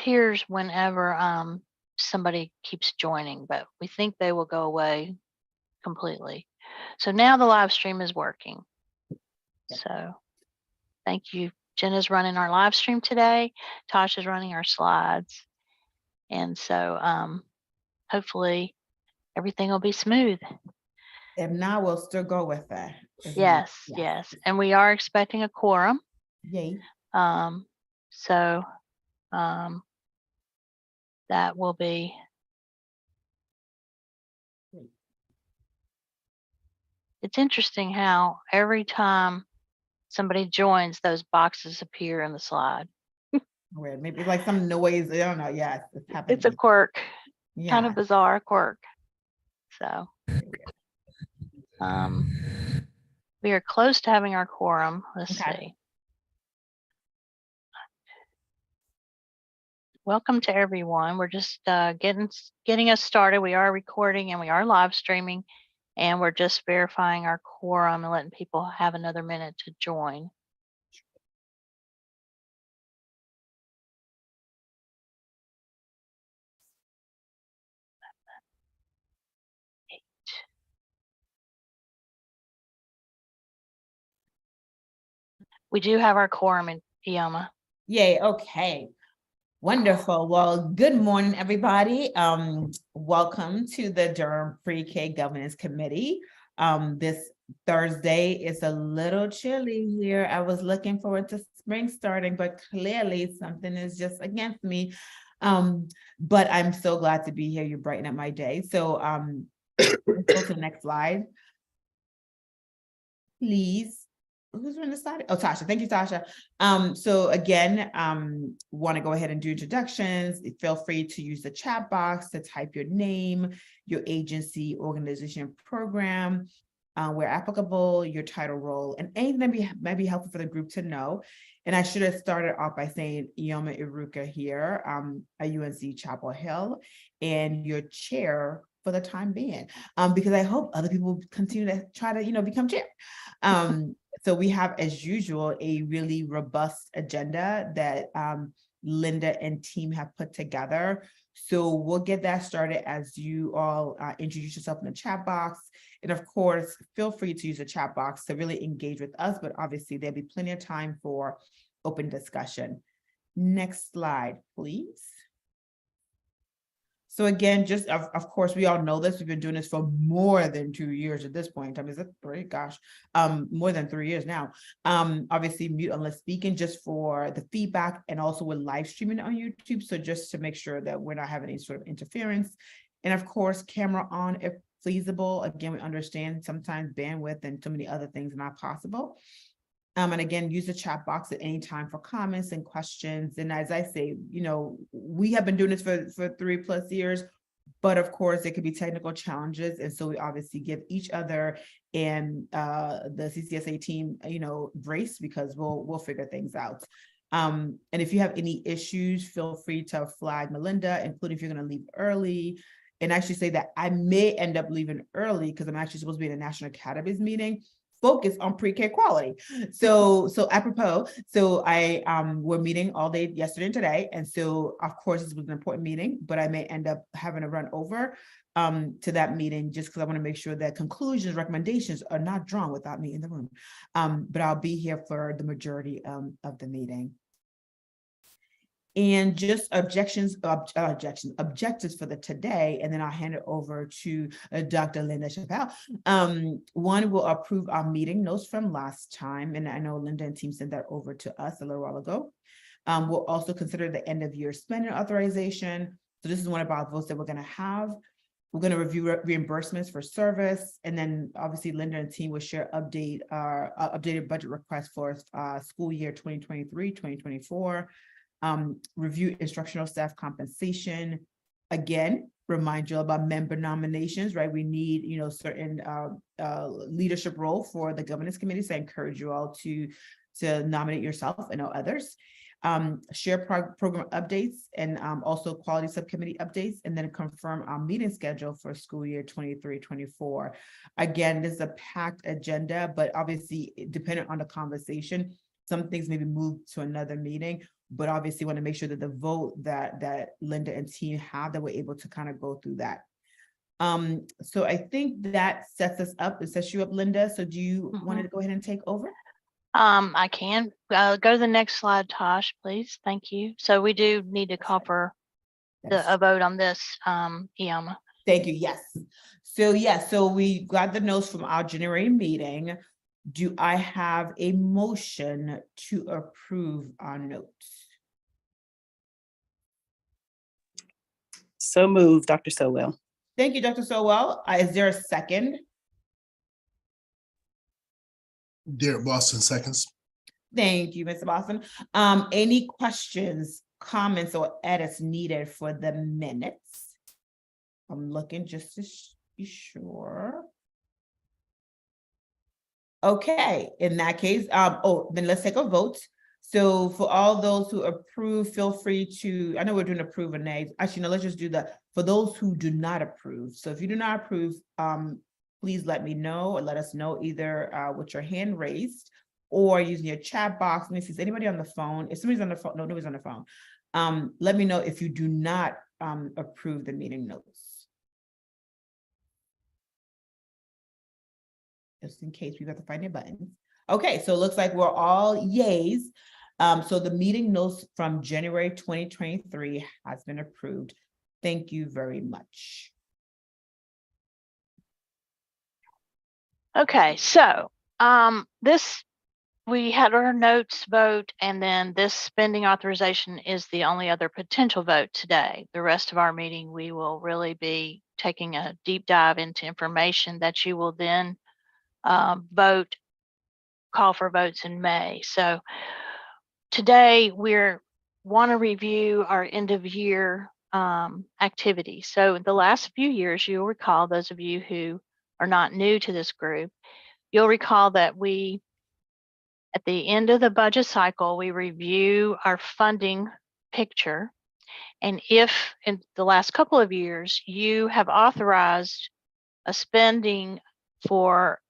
disappears whenever somebody keeps joining, but we think they will go away completely. So now the live stream is working. So thank you. Jenna's running our live stream today. Tasha's running our slides. And so hopefully everything will be smooth. If not, we'll still go with that. Yes. And we are expecting a quorum. Yay. So that will be. It's interesting how every time somebody joins, those boxes appear in the slide. Weird. Maybe like some noise. I don't know. Yes, it's happening. It's a quirk. Yeah. Kind of bizarre quirk. So we are close to having our quorum. Let's see. Welcome to everyone. We're just getting us started. We are recording and we are live streaming, and we're just verifying our quorum and letting people have another minute to join. We do have our quorum in Ioma. Yay. Okay. Wonderful. Well, good morning, everybody. Welcome to the Durham PreK Governance Committee. This Thursday is a little chilly here. I was looking forward to spring starting, but clearly something is just against me. But I'm so glad to be here. You brighten up my day. So let's go to the next slide, please. Who's on the slide? Oh, Tasha. Thank you, Tasha. So again, want to go ahead and do introductions. Feel free to use the chat box to type your name, your agency, organization, program, where applicable, your title, role, and anything that might be helpful for the group to know. And I should have started off by saying Ioma Iruka here, a UNC Chapel Hill, and your chair for the time being, because I hope other people continue to try to, become chair. So we have, as usual, a really robust agenda that Linda and team have put together. So we'll get that started as you all introduce yourself in the chat box. And of course, feel free to use the chat box to really engage with us, but obviously there'll be plenty of time for open discussion. Next slide, please. So again, just of course, we all know this. We've been doing this for more than 2 years at this point. I mean, is it 3? Gosh, more than 3 years now. Obviously, mute unless speaking, just for the feedback, and also with live streaming on YouTube. So just to make sure that we're not having any sort of interference. And of course, camera on if feasible. Again, we understand sometimes bandwidth and so many other things are not possible. And again, use the chat box at any time for comments and questions. And as I say, we have been doing this for 3+ years, but of course there could be technical challenges. And so we obviously give each other and the CCSA team, grace, because we'll figure things out. And if you have any issues, feel free to flag Melinda, including if you're going to leave early. And actually say that I may end up leaving early because I'm actually supposed to be in a National Academies meeting focus on pre-K quality. So apropos, we're meeting all day yesterday and today. And so of course this was an important meeting, but I may end up having to run over to that meeting just because I want to make sure that conclusions, recommendations are not drawn without me in the room. But I'll be here for the majority of the meeting. And just objectives for the today, and then I'll hand it over to Dr. Linda Chappelle. One, will approve our meeting notes from last time, and I know Linda and team sent that over to us a little while ago. We'll also consider the end of year spending authorization. So this is one of our votes that we're going to have. We're going to review reimbursements for service, and then obviously Linda and team will share updated budget requests for school year 2023-2024. Review instructional staff compensation. Again, remind you about member nominations, right? We need, certain leadership role for the governance committee. So I encourage you all to nominate yourself and others. Share program updates and also quality subcommittee updates, and then confirm our meeting schedule for school year 23-24. Again, this is a packed agenda, but obviously dependent on the conversation, some things may be moved to another meeting. but obviously want to make sure that the vote that Linda and team have, that we're able to kind of go through that. So I think that sets us up. It sets you up, Linda. So do you want to go ahead and take over? I can go to the next slide, Tosh, please. Thank you. So we do need to call for a vote on this, Iama. Thank you. Yes. So so we got the notes from our January meeting. Do I have a motion to approve our notes? So moved, Dr. Sowell. Thank you, Dr. Sowell. Is there a second? Derek Boston seconds. Thank you, Mr. Boston. Any questions, comments, or edits needed for the minutes? I'm looking just to be sure. Okay, in that case, then let's take a vote. So for all those who approve, feel free to, I know we're doing approve and nay. Actually, no, let's just do that. For those who do not approve. So if you do not approve, please let me know, or let us know either with your hand raised or using your chat box. Let me see, is anybody on the phone? If somebody's on the phone, no, nobody's on the phone. Let me know if you do not approve the meeting notes. Just in case we have to find your buttons. Okay, so it looks like we're all yays. So the meeting notes from January 2023 has been approved. Thank you very much. Okay, so we had our notes vote, and then this spending authorization is the only other potential vote today. The rest of our meeting, we will really be taking a deep dive into information that you will then call for votes in May. So today want to review our end of year activities. So the last few years, you'll recall, those of you who are not new to this group, you'll recall that at the end of the budget cycle, we review our funding picture. And if in the last couple of years, you have authorized a spending for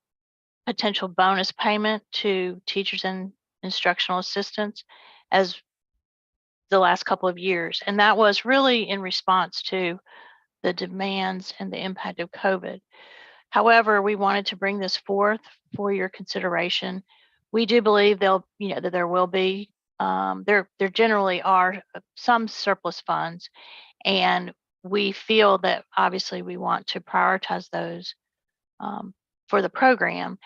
potential bonus payment to teachers and instructional assistants as the last couple of years. And that was really in response to the demands and the impact of COVID. However, we wanted to bring this forth for your consideration. We do believe that there will be, there generally are some surplus funds, and we feel that obviously we want to prioritize those for the program.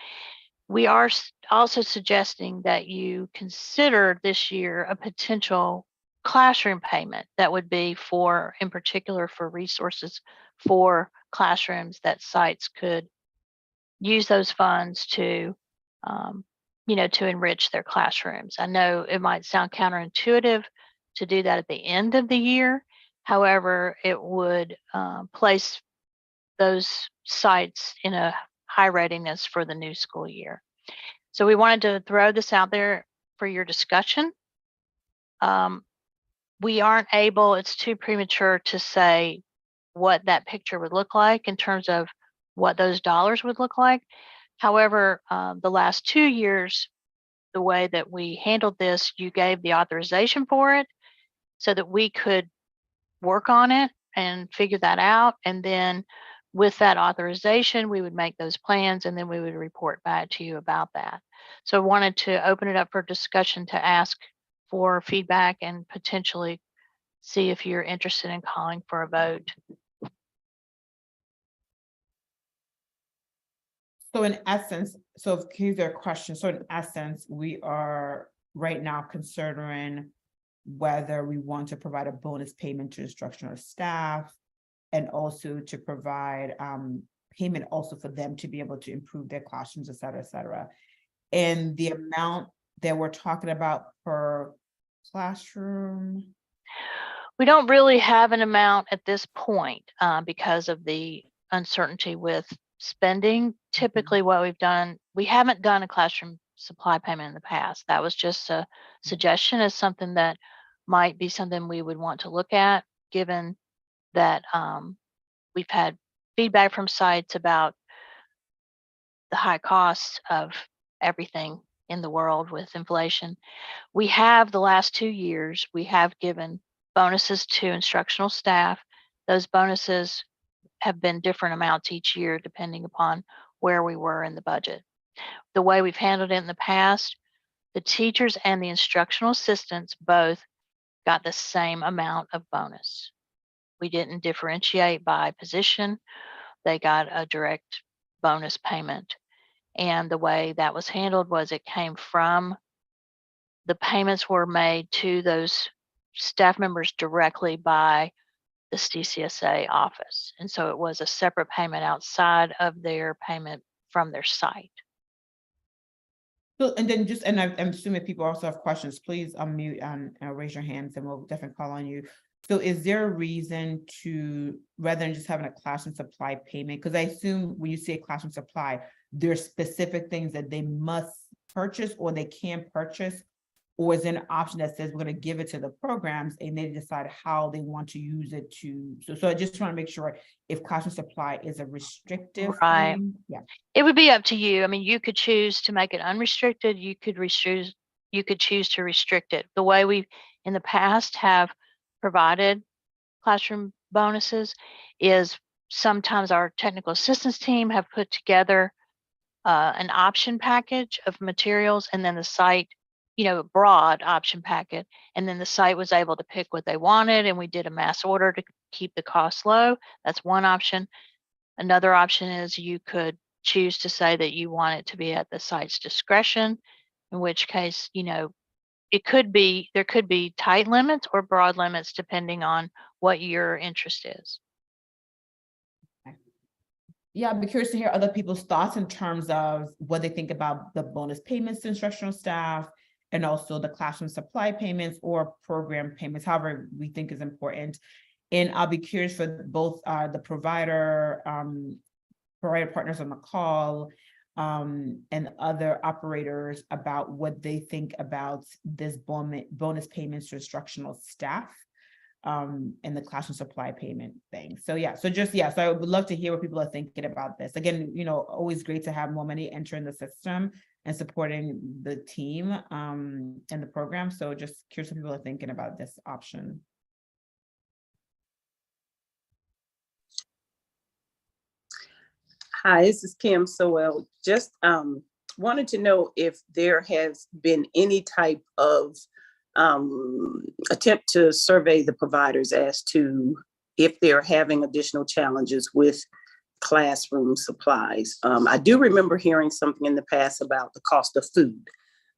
We are also suggesting that you consider this year a potential classroom payment that would be in particular for resources for classrooms that sites could use those funds to, to enrich their classrooms. I know it might sound counterintuitive to do that at the end of the year. However, it would place those sites in a high readiness for the new school year. So we wanted to throw this out there for your discussion. We aren't able, it's too premature to say what that picture would look like in terms of what those dollars would look like. However, the last 2 years, the way that we handled this, you gave the authorization for it so that we could work on it and figure that out. And then with that authorization, we would make those plans, and then we would report back to you about that. So I wanted to open it up for discussion to ask for feedback and potentially see if you're interested in calling for a vote. So in essence, so here's their question. So in essence, we are right now considering whether we want to provide a bonus payment to instructional staff, and also to provide payment also for them to be able to improve their classrooms, et cetera, et cetera. And the amount that we're talking about per classroom? We don't really have an amount at this point because of the uncertainty with spending. Typically what we've done, we haven't done a classroom supply payment in the past. That was just a suggestion as something that might be something we would want to look at, given that we've had feedback from sites about the high costs of everything in the world with inflation. We have the last 2 years, we have given bonuses to instructional staff. Those bonuses have been different amounts each year depending upon where we were in the budget. The way we've handled it in the past, the teachers and the instructional assistants both got the same amount of bonus. We didn't differentiate by position. They got a direct bonus payment. And the way that was handled was the payments were made to those staff members directly by the CCSA office. And so it was a separate payment outside of their payment from their site. So, and then and I'm assuming people also have questions, please unmute and raise your hands and we'll definitely call on you. So is there a reason to, rather than just having a classroom supply payment, because I assume when you say classroom supply, there's specific things that they must purchase or they can purchase, or is there an option that says we're going to give it to the programs and they decide how they want to use it to, so I just want to make sure if classroom supply is a restrictive Right. thing. Yeah. It would be up to you. I mean, you could choose to make it unrestricted. You could choose to restrict it. The way we in the past have provided classroom bonuses is sometimes our technical assistance team have put together an option package of materials, and then the site, a broad option packet, and then the site was able to pick what they wanted, and we did a mass order to keep the cost low. That's one option. Another option is you could choose to say that you want it to be at the site's discretion, in which case, there could be tight limits or broad limits depending on what your interest is. Yeah, I'd be curious to hear other people's thoughts in terms of what they think about the bonus payments to instructional staff and also the classroom supply payments or program payments, however we think is important. And I'll be curious for both the provider partners on the call and other operators about what they think about this bonus payments to instructional staff and the classroom supply payment thing. So so I would love to hear what people are thinking about this. Again, always great to have more money entering the system and supporting the team and the program. So just curious what people are thinking about this option. Hi, this is Kim Sowell. Just wanted to know if there has been any type of attempt to survey the providers as to if they're having additional challenges with classroom supplies. I do remember hearing something in the past about the cost of food.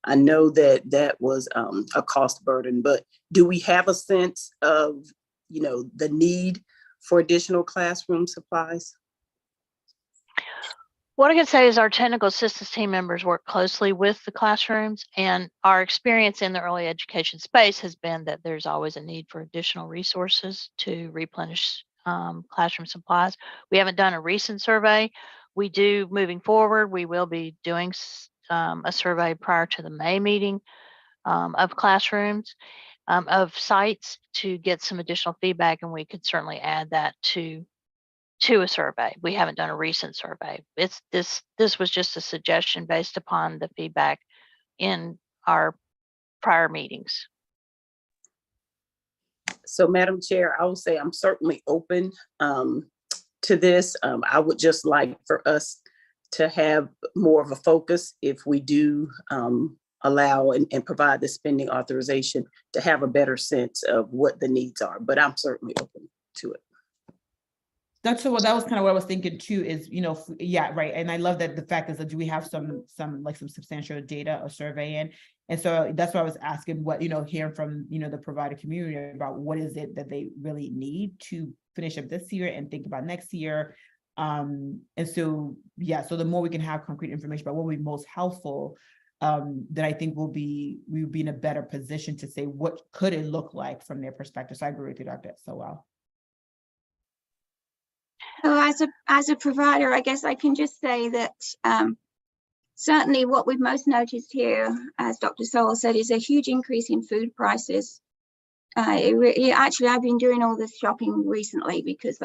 I know that was a cost burden, but do we have a sense of, the need for additional classroom supplies? What I can say is our technical assistance team members work closely with the classrooms, and our experience in the early education space has been that there's always a need for additional resources to replenish classroom supplies. We haven't done a recent survey. We do, moving forward, we will be doing a survey prior to the May meeting of classrooms, of sites, to get some additional feedback, and we could certainly add that to a survey. We haven't done a recent survey. This was just a suggestion based upon the feedback in our prior meetings. So, Madam Chair, I will say I'm certainly open to this. I would just like for us to have more of a focus if we do allow and provide the spending authorization, to have a better sense of what the needs are. But I'm certainly open to it. That's so. Well, that was kind of what I was thinking too. Is yeah, right. And I love that the fact is that do we have some substantial data or survey in, and so that's why I was asking what hearing from the provider community about what is it that they really need to finish up this year and think about next year. And so so the more we can have concrete information about what would be most helpful, then I think we would be in a better position to say what could it look like from their perspective. So I agree with you, Dr. Sowell. So as a provider, I guess I can just say that certainly what we've most noticed here, as Dr. Sowell said, is a huge increase in food prices. Actually, I've been doing all this shopping recently because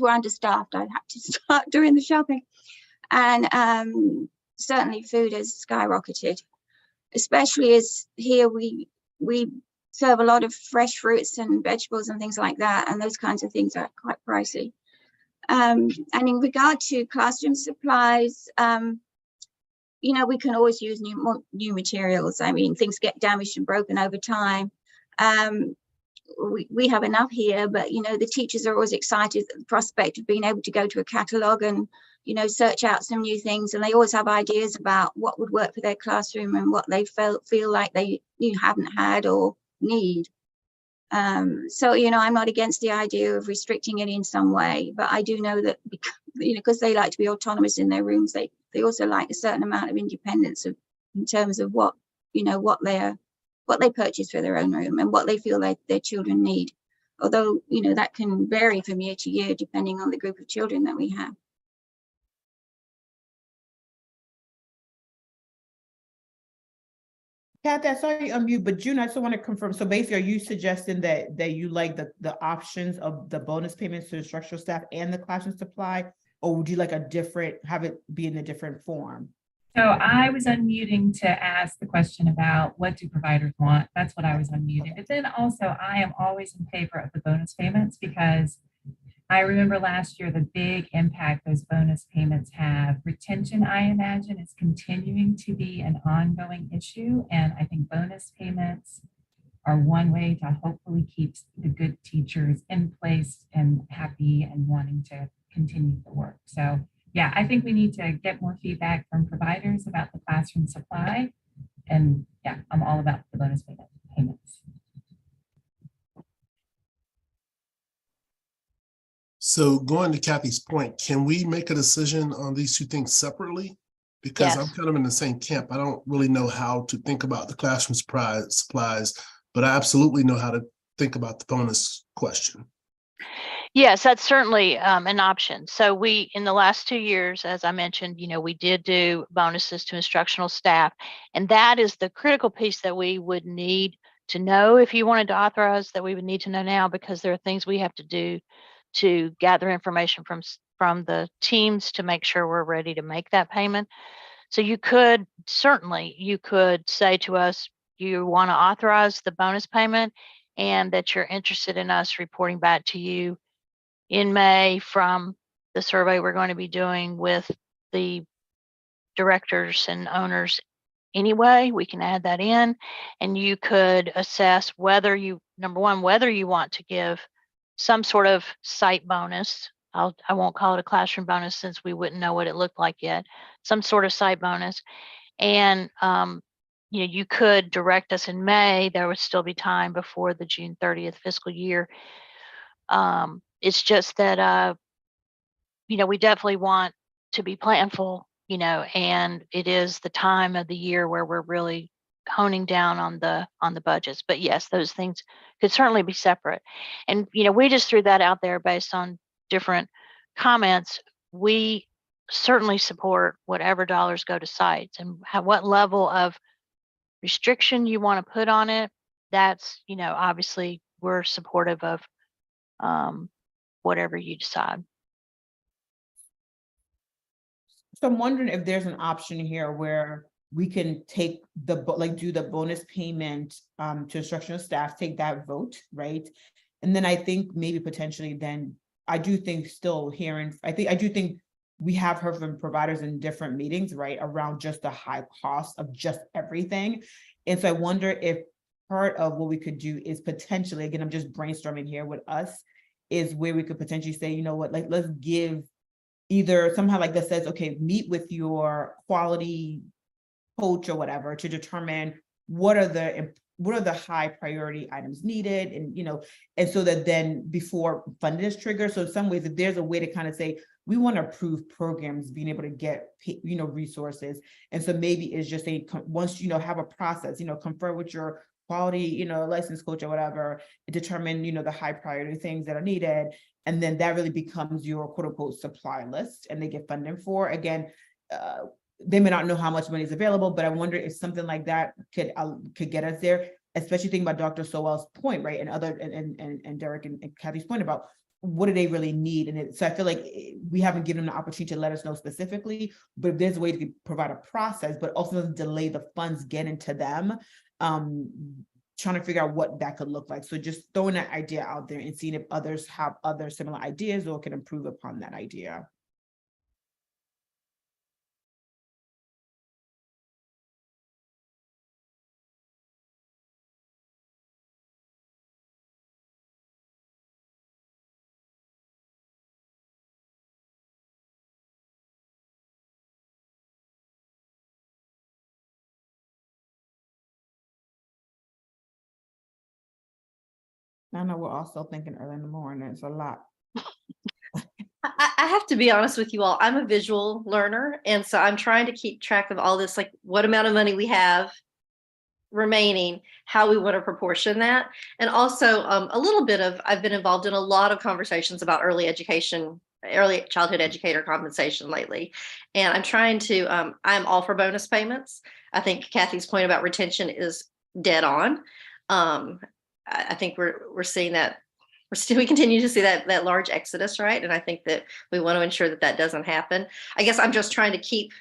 we're understaffed. I've had to start doing the shopping, and certainly food has skyrocketed. especially as here we serve a lot of fresh fruits and vegetables and things like that, and those kinds of things are quite pricey. And in regard to classroom supplies, you know, we can always use new materials. I mean, things get damaged and broken over time. We have enough here, but you know, the teachers are always excited at the prospect of being able to go to a catalogue and, you know, search out some new things, and they always have ideas about what would work for their classroom and what they feel like they haven't had or need. So, you know, I'm not against the idea of restricting it in some way, but I do know that because, you know, because they like to be autonomous in their rooms, they also like a certain amount of independence in terms of what, you know, what they purchase for their own room and what they feel like their children need. Although, you know, that can vary from year to year depending on the group of children that we have. Kathy, I saw you unmute, but June, I just want to confirm. So basically, are you suggesting that you like the options of the bonus payments to instructional staff and the classroom supply, or would you like have it be in a different form? So I was unmuting to ask the question about what do providers want? That's what I was unmuting. But then also I am always in favor of the bonus payments, because I remember last year the big impact those bonus payments have. Retention, I imagine, is continuing to be an ongoing issue. And I think bonus payments are one way to hopefully keep the good teachers in place and happy and wanting to continue the work. So yeah, I think we need to get more feedback from providers about the classroom supply. And yeah, I'm all about the bonus payments. So going to Kathy's point, can we make a decision on these two things separately? Because I'm Yes. kind of in the same camp. I don't really know how to think about the classroom supplies, but I absolutely know how to think about the bonus question. Yes, that's certainly an option. So we, in the last 2 years, as I mentioned, you know, we did do bonuses to instructional staff, and that is the critical piece that we would need to know if you wanted to authorize, that we would need to know now, because there are things we have to do to gather information from the teams to make sure we're ready to make that payment. So you could say to us, you want to authorize the bonus payment and that you're interested in us reporting back to you in May from the survey we're going to be doing with the directors and owners anyway. We can add that in, and you could assess whether number one, whether you want to give some sort of site bonus. I won't call it a classroom bonus since we wouldn't know what it looked like yet. Some sort of site bonus. And you know, you could direct us in May. There would still be time before the June 30th fiscal year. It's just that you know, we definitely want to be planful, you know, and it is the time of the year where we're really honing down on the budgets. But yes, those things could certainly be separate. And you know, we just threw that out there based on different comments. We certainly support whatever dollars go to sites, and what level of restriction you want to put on it. That's, you know, obviously we're supportive of whatever you decide. So I'm wondering if there's an option here where we can take do the bonus payment to instructional staff, take that vote, right? And then I think maybe potentially then I do think we have heard from providers in different meetings, right, around just the high cost of just everything. And so I wonder if part of what we could do is potentially, again, I'm just brainstorming here with us, is where we could potentially say, you know what, like, let's give either somehow like that says, okay, meet with your quality coach or whatever to determine what are the high priority items needed, and you know, and so that then before funding is triggered. So in some ways, if there's a way to kind of say, we want to approve programs being able to get, you know, resources. And so maybe it's just once, you know, have a process, you know, confer with your quality, you know, licensed coach or whatever, determine, you know, the high priority things that are needed. And then that really becomes your quote unquote supply list, and they get funding for. Again, they may not know how much money is available, but I wonder if something like that could get us there, especially thinking about Dr. Sowell's point, right? And Derek and Kathy's point about what do they really need? And so I feel like we haven't given them the opportunity to let us know specifically, but if there's a way to provide a process, but also doesn't delay the funds getting to them, trying to figure out what that could look like. So just throwing that idea out there and seeing if others have other similar ideas or can improve upon that idea. I know we're all still thinking early in the morning. It's a lot. I have to be honest with you all. I'm a visual learner, and so I'm trying to keep track of all this, like what amount of money we have remaining, how we want to proportion that, and also a little bit of, I've been involved in a lot of conversations about early childhood educator compensation lately, and I'm trying to, I'm all for bonus payments. I think Kathy's point about retention is dead on. I think we're seeing that. We continue to see that large exodus, right? And I think that we want to ensure that doesn't happen. I guess I'm just trying to keep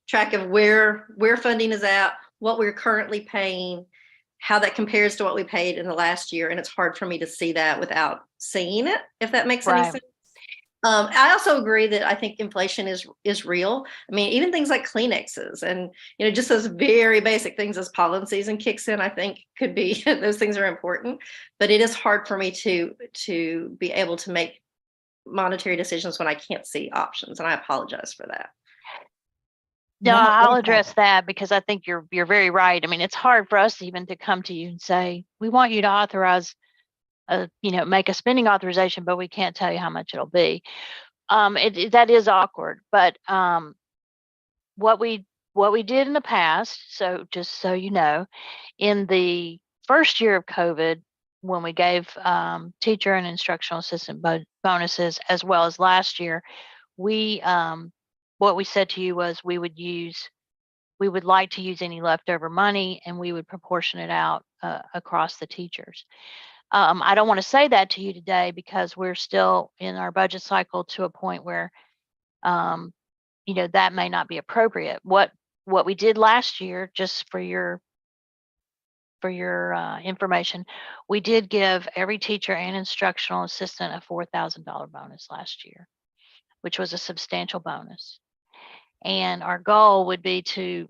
track of where funding is at, what we're currently paying, how that compares to what we paid in the last year. And it's hard for me to see that without seeing it, if that makes any sense. I also agree that I think inflation is real. I mean, even things like Kleenexes and, just those very basic things as pollen season kicks in, I think could be, those things are important, but it is hard for me to be able to make monetary decisions when I can't see options. And I apologize for that. No, I'll address that because I think you're very right. I mean, it's hard for us even to come to you and say, we want you to authorize make a spending authorization, but we can't tell you how much it'll be. That is awkward, but what we did in the past, so just so you know, in the first year of COVID, when we gave teacher and instructional assistant bonuses, as well as last year, what we said to you was we would like to use any leftover money and we would proportion it out across the teachers. I don't want to say that to you today because we're still in our budget cycle to a point where, that may not be appropriate. What we did last year, just for your information, we did give every teacher and instructional assistant a $4,000 bonus last year, which was a substantial bonus. And our goal would be to,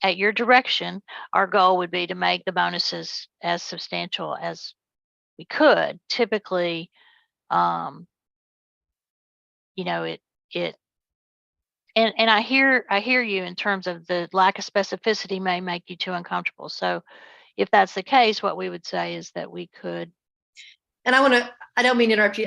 at your direction, our goal would be to make the bonuses as substantial as we could. Typically, and I hear you in terms of the lack of specificity may make you too uncomfortable. So if that's the case, what we would say is that we could. And I don't mean to interrupt you.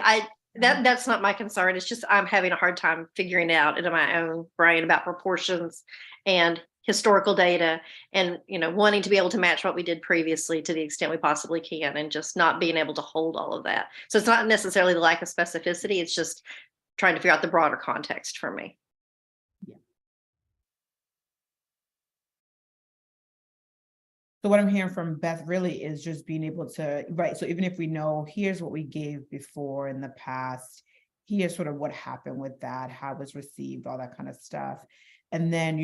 That's not my concern. It's just I'm having a hard time figuring out into my own brain about proportions and historical data and, wanting to be able to match what we did previously to the extent we possibly can and just not being able to hold all of that. So it's not necessarily the lack of specificity. It's just trying to figure out the broader context for me. Yeah. So what I'm hearing from Beth really is just being able to, right, so even if we know, here's what we gave before in the past, here's sort of what happened with that, how it was received, all that kind of stuff. And then,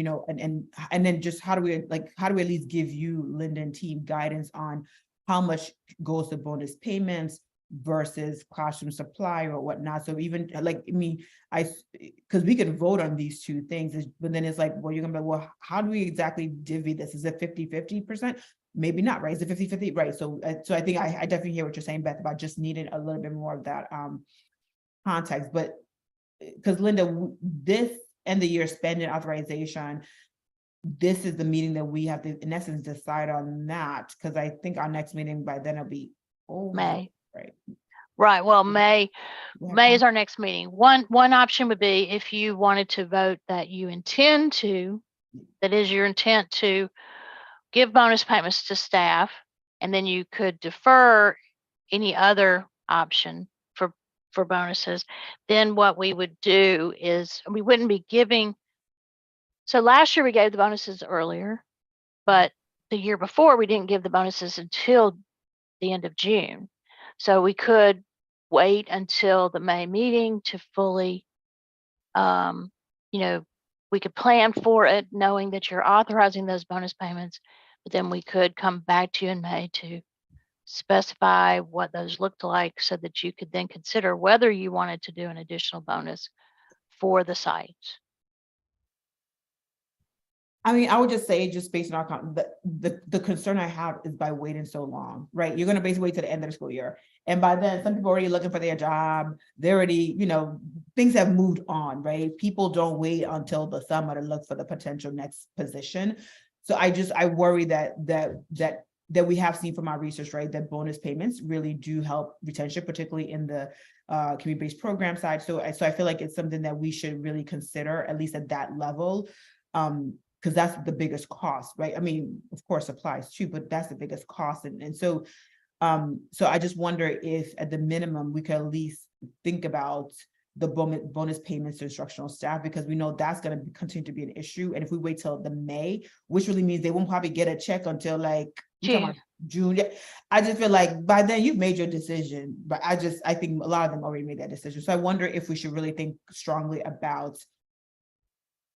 and then just how do we at least give you, Linda and team, guidance on how much goes to bonus payments versus classroom supply or whatnot. So even because we could vote on these two things, but then it's like, well, you're gonna be like, well, how do we exactly divvy this? Is it 50-50%? Maybe not, right? Is it 50-50? Right. So I think I definitely hear what you're saying, Beth, about just needing a little bit more of that context. But because Linda, this end of year spending authorization, this is the meeting that we have to, in essence, decide on that, because I think our next meeting by then will be May. Right. Well, May is our next meeting. One option would be if you wanted to vote that you intend to, that is your intent to give bonus payments to staff, and then you could defer any other option for bonuses. Then what we would do is we wouldn't be giving. So last year we gave the bonuses earlier, but the year before we didn't give the bonuses until the end of June. So we could wait until the May meeting to fully, you know, we could plan for it, knowing that you're authorizing those bonus payments, but then we could come back to you in May to specify what those looked like so that you could then consider whether you wanted to do an additional bonus for the sites. I mean, I would just say, just based on our, the concern I have is by waiting so long, right? You're gonna basically wait to the end of the school year. And by then, some people are already looking for their job. They're already, you know, things have moved on, right? People don't wait until the summer to look for the potential next position. So I worry that we have seen from our research, right, that bonus payments really do help retention, particularly in the community-based program side. So I feel like it's something that we should really consider, at least at that level. Because that's the biggest cost, right? I mean, of course, supplies too, but that's the biggest cost. And so I just wonder if at the minimum, we could at least think about the bonus payments to instructional staff, because we know that's going to continue to be an issue. And if we wait till the May, which really means they won't probably get a check until like June. Yeah. I just feel like by then you've made your decision, but I think a lot of them already made that decision. So I wonder if we should really think strongly about,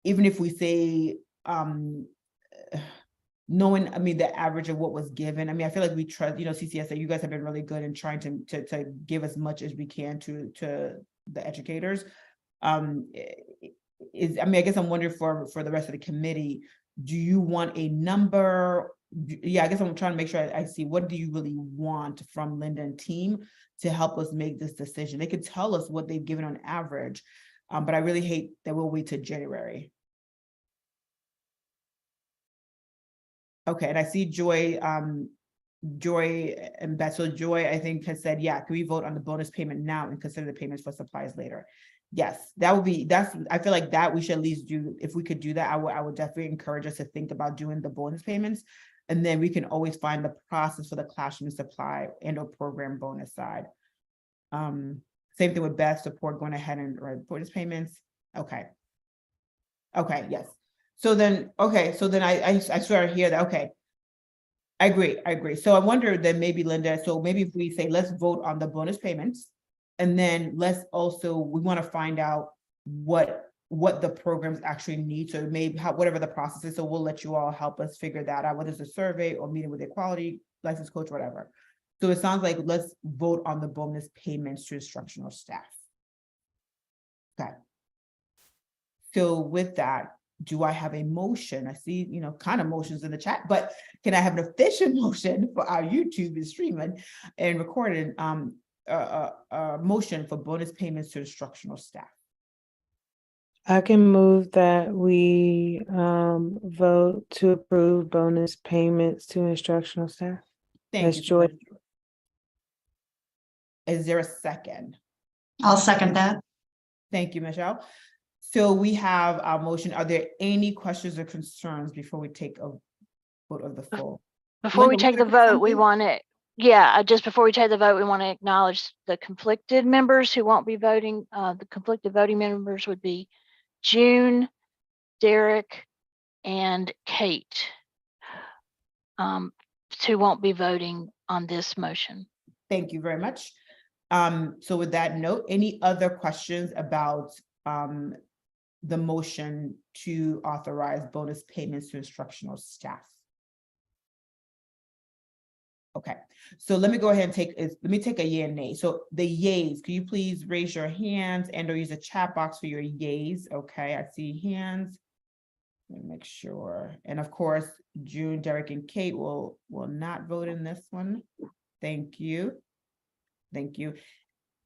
even if we say, knowing, I mean, the average of what was given. I mean, I feel like we trust, you know, CCSA, you guys have been really good in trying to give as much as we can to the educators. I mean, I guess I'm wondering for the rest of the committee, do you want a number? Yeah, I guess I'm trying to make sure I see, what do you really want from Linda and team to help us make this decision? They could tell us what they've given on average, but I really hate that we'll wait till January. Okay, and I see Joy and Beth. So Joy, I think, has said, yeah, can we vote on the bonus payment now and consider the payments for supplies later? Yes, that would be, I feel like that we should at least do, if we could do that, I would definitely encourage us to think about doing the bonus payments. And then we can always find the process for the classroom supply and or program bonus side. Same thing with Beth, support going ahead and bonus payments. Okay, yes. So then, okay, so then I sort of hear that, okay. I agree. So I wonder then maybe, Linda, so maybe if we say, let's vote on the bonus payments, and then let's also, we want to find out what the programs actually need. So maybe whatever the process is, so we'll let you all help us figure that out, whether it's a survey or meeting with the equality license coach, whatever. So it sounds like let's vote on the bonus payments to instructional staff. Okay. So with that, do I have a motion? I see, you know, kind of motions in the chat, but can I have an official motion for our YouTube is streaming and recorded, motion for bonus payments to instructional staff? I can move that we vote to approve bonus payments to instructional staff. Thank you, Joy. Is there a second? I'll second that. Thank you, Michelle. So we have our motion. Are there any questions or concerns before we take a vote of the full? Before we Linda, take the vote, we want to, just before we take the vote, we want to acknowledge the conflicted members who won't be voting. The conflicted voting members would be June, Derek, and Kate, who won't be voting on this motion. Thank you very much. So with that note, any other questions about the motion to authorize bonus payments to instructional staff? Okay, so let me go ahead and take a yay and nay. So the yays, can you please raise your hands and or use a chat box for your yays? Okay, I see hands. Let me make sure. And of course, June, Derek, and Kate will not vote in this one. Thank you. Thank you.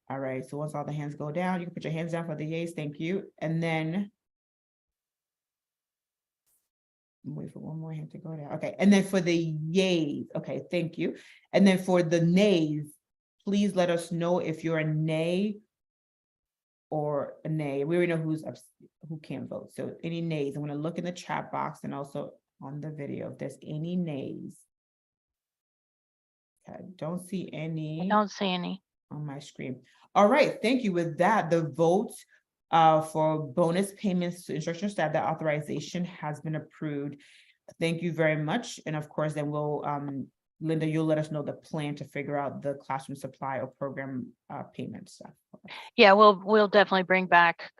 All right, so once all the hands go down, you can put your hands down for the yays. Thank you. And then wait for one more hand to go down. Okay, and then for the yays, okay, thank you. And then for the nays, please let us know if you're a nay or a nay. We already know who can't vote. So any nays, I'm going to look in the chat box and also on the video if there's any nays. Okay, don't see any. I don't see any on my screen. All right, thank you. With that, the vote for bonus payments to instructional staff, that authorization has been approved. Thank you very much. And of course, then we'll Linda, you'll let us know the plan to figure out the classroom supply or program payment stuff. Yeah, we'll definitely bring back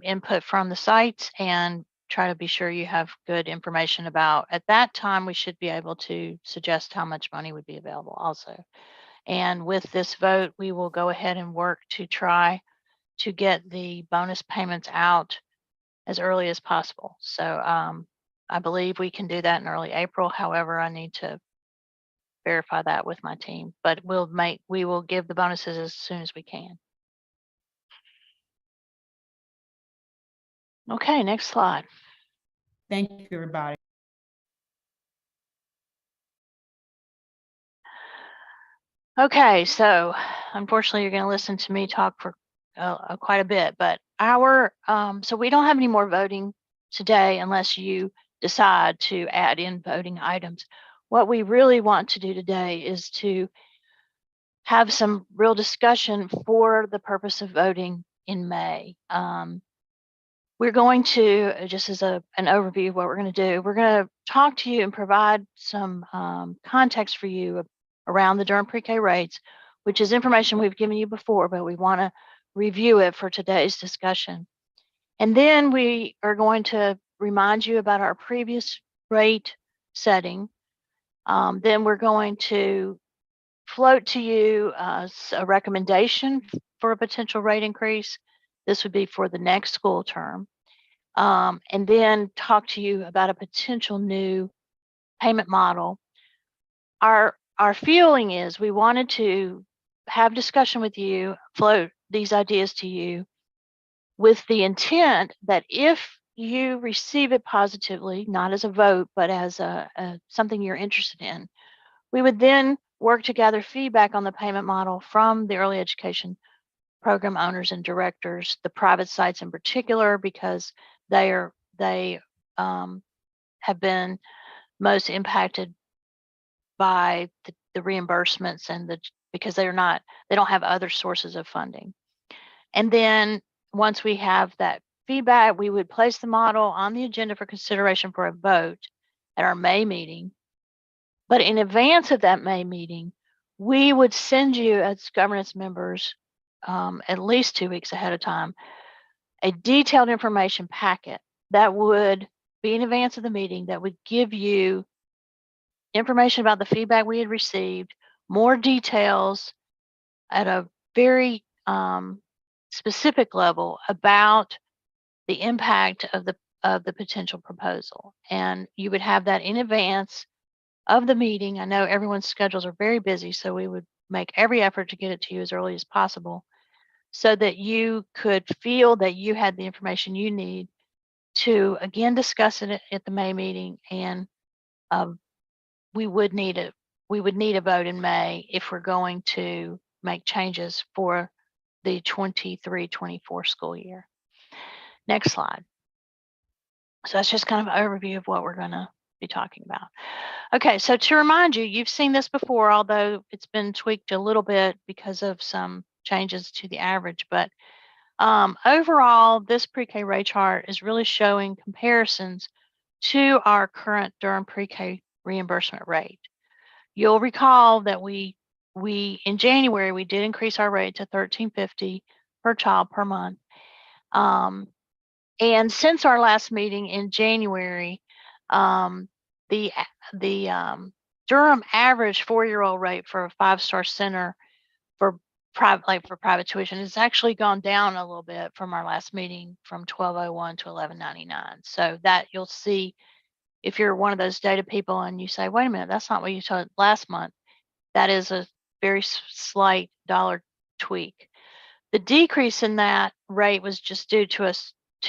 input from the sites and try to be sure you have good information about. At that time, we should be able to suggest how much money would be available also. And with this vote, we will go ahead and work to try to get the bonus payments out as early as possible. So I believe we can do that in early April. However, I need to verify that with my team, but we will give the bonuses as soon as we can. Okay, next slide. Thank you, everybody. Okay, so unfortunately, you're going to listen to me talk for quite a bit, but so we don't have any more voting today unless you decide to add in voting items. What we really want to do today is to have some real discussion for the purpose of voting in May. We're going to, just as an overview of what we're going to do, we're going to talk to you and provide some context for you around the Durham PreK rates, which is information we've given you before, but we want to review it for today's discussion. And then we are going to remind you about our previous rate setting. Then we're going to float to you a recommendation for a potential rate increase. This would be for the next school term. And then talk to you about a potential new payment model. Our feeling is we wanted to have discussion with you, float these ideas to you with the intent that if you receive it positively, not as a vote, but as something you're interested in, we would then work to gather feedback on the payment model from the early education program owners and directors, the private sites in particular, because they have been most impacted by the reimbursements and because they don't have other sources of funding. And then once we have that feedback, we would place the model on the agenda for consideration for a vote at our May meeting. But in advance of that May meeting, we would send you as governance members at least 2 weeks ahead of time a detailed information packet that would be in advance of the meeting that would give you information about the feedback we had received, more details at a very specific level about the impact of the potential proposal. And you would have that in advance of the meeting. I know everyone's schedules are very busy, so we would make every effort to get it to you as early as possible so that you could feel that you had the information you need to again discuss it at the May meeting. And we would need a vote in May if we're going to make changes for the 23-24 school year. Next slide. So that's just kind of an overview of what we're going to be talking about. Okay, so to remind you, you've seen this before, although it's been tweaked a little bit because of some changes to the average. But overall, this pre-K rate chart is really showing comparisons to our current Durham pre-K reimbursement rate. You'll recall that we in January we did increase our rate to $13.50 per child per month. And since our last meeting in January, the Durham average 4-year-old rate for a 5-star center for private tuition has actually gone down a little bit from our last meeting from $1,201 to $1,199. So that you'll see if you're one of those data people and you say, wait a minute, that's not what you told last month. That is a very slight dollar tweak. The decrease in that rate was just due to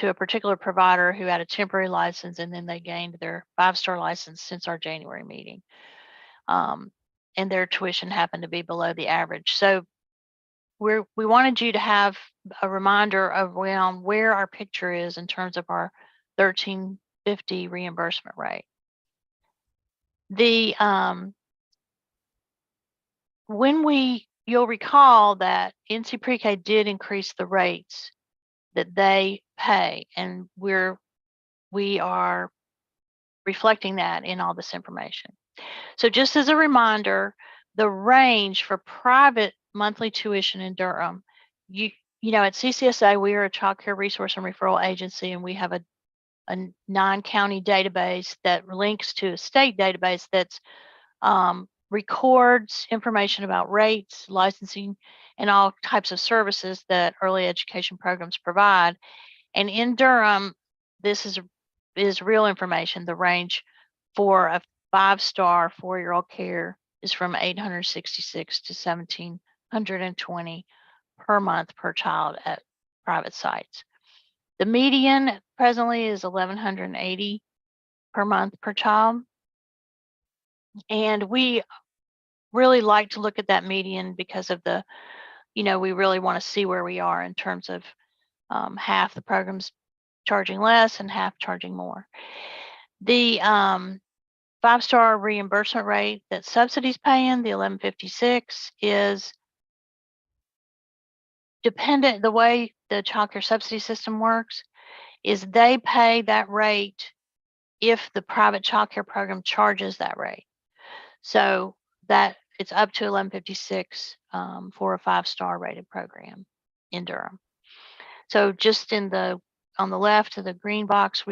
a particular provider who had a temporary license, and then they gained their 5-star license since our January meeting. And their tuition happened to be below the average. So we wanted you to have a reminder of where our picture is in terms of our $13.50 reimbursement rate. You'll recall that NC Pre-K did increase the rates that they pay, and we are reflecting that in all this information. So just as a reminder, the range for private monthly tuition in Durham, you know, at CCSA, we are a child care resource and referral agency, and we have a 9-county database that links to a state database that's records information about rates, licensing, and all types of services that early education programs provide. And in Durham, this is real information. The range for a 5-star 4-year-old care is from $866 to $1,720 per month per child at private sites. The median presently is $1,180 per month per child. And we really like to look at that median because of the, you know, we really want to see where we are in terms of half the programs charging less and half charging more. The 5-star reimbursement rate that subsidies paying, the $1,156, is dependent. The way the child care subsidy system works is they pay that rate if the private child care program charges that rate. So that it's up to $1,156 for a 5-star rated program in Durham. So just on the left of the green box,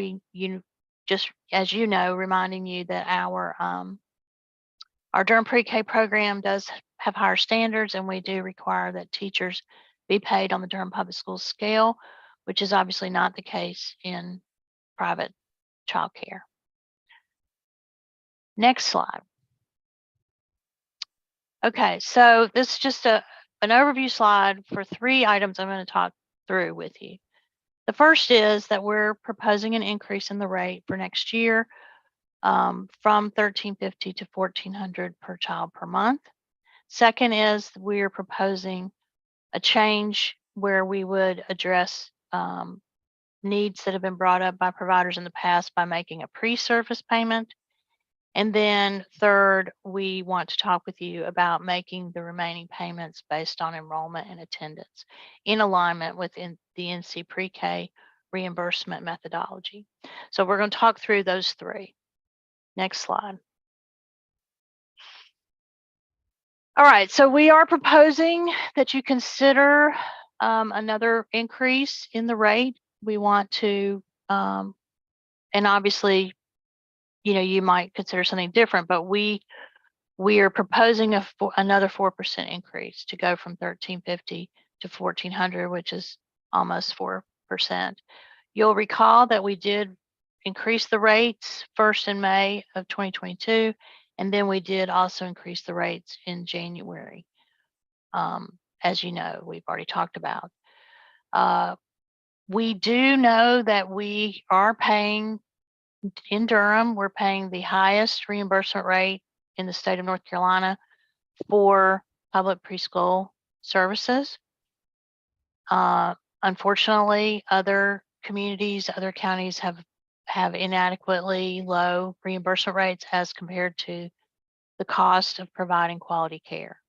just as you know, reminding you that our Durham PreK program does have higher standards, and we do require that teachers be paid on the Durham Public Schools scale, which is obviously not the case in private childcare. Next slide. Okay, so this is just an overview slide for 3 items I'm going to talk through with you. The first is that we're proposing an increase in the rate for next year from $1,350 to $1,400 per child per month. Second is we're proposing a change where we would address needs that have been brought up by providers in the past by making a pre-service payment. And then third, we want to talk with you about making the remaining payments based on enrollment and attendance in alignment with the NC PreK reimbursement methodology. So we're going to talk through those 3. Next slide. All right, so we are proposing that you consider another increase in the rate. We want to, and obviously, you know, you might consider something different, but we are proposing another 4% increase to go from $1,350 to $1,400, which is almost 4%. You'll recall that we did increase the rates first in May of 2022, and then we did also increase the rates in January. As you know, we've already talked about. We do know that we are paying in Durham, we're paying the highest reimbursement rate in the state of North Carolina for public preschool services. Unfortunately, other communities, other counties have inadequately low reimbursement rates as compared to the cost of providing quality care.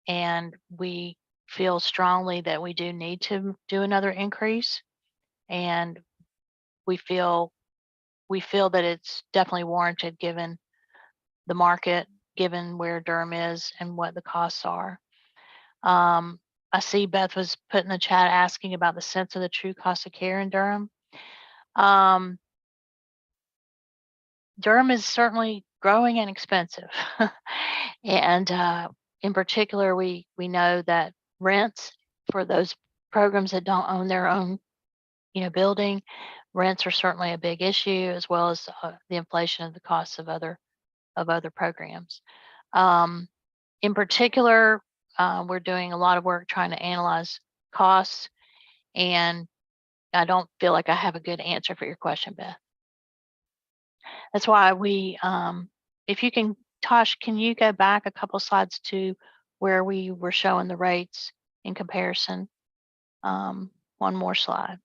And we feel strongly that we do need to do another increase, and we feel that it's definitely warranted given the market, given where Durham is and what the costs are. I see Beth was put in the chat asking about the sense of the true cost of care in Durham. Durham is certainly growing and expensive. And in particular, we know that rents for those programs that don't own their own, you know, building, rents are certainly a big issue, as well as the inflation of the costs of other programs. In particular, we're doing a lot of work trying to analyze costs, and I don't feel like I have a good answer for your question, Beth. That's why we, if you can, Tosh, can you go back a couple slides to where we were showing the rates in comparison? One more slide.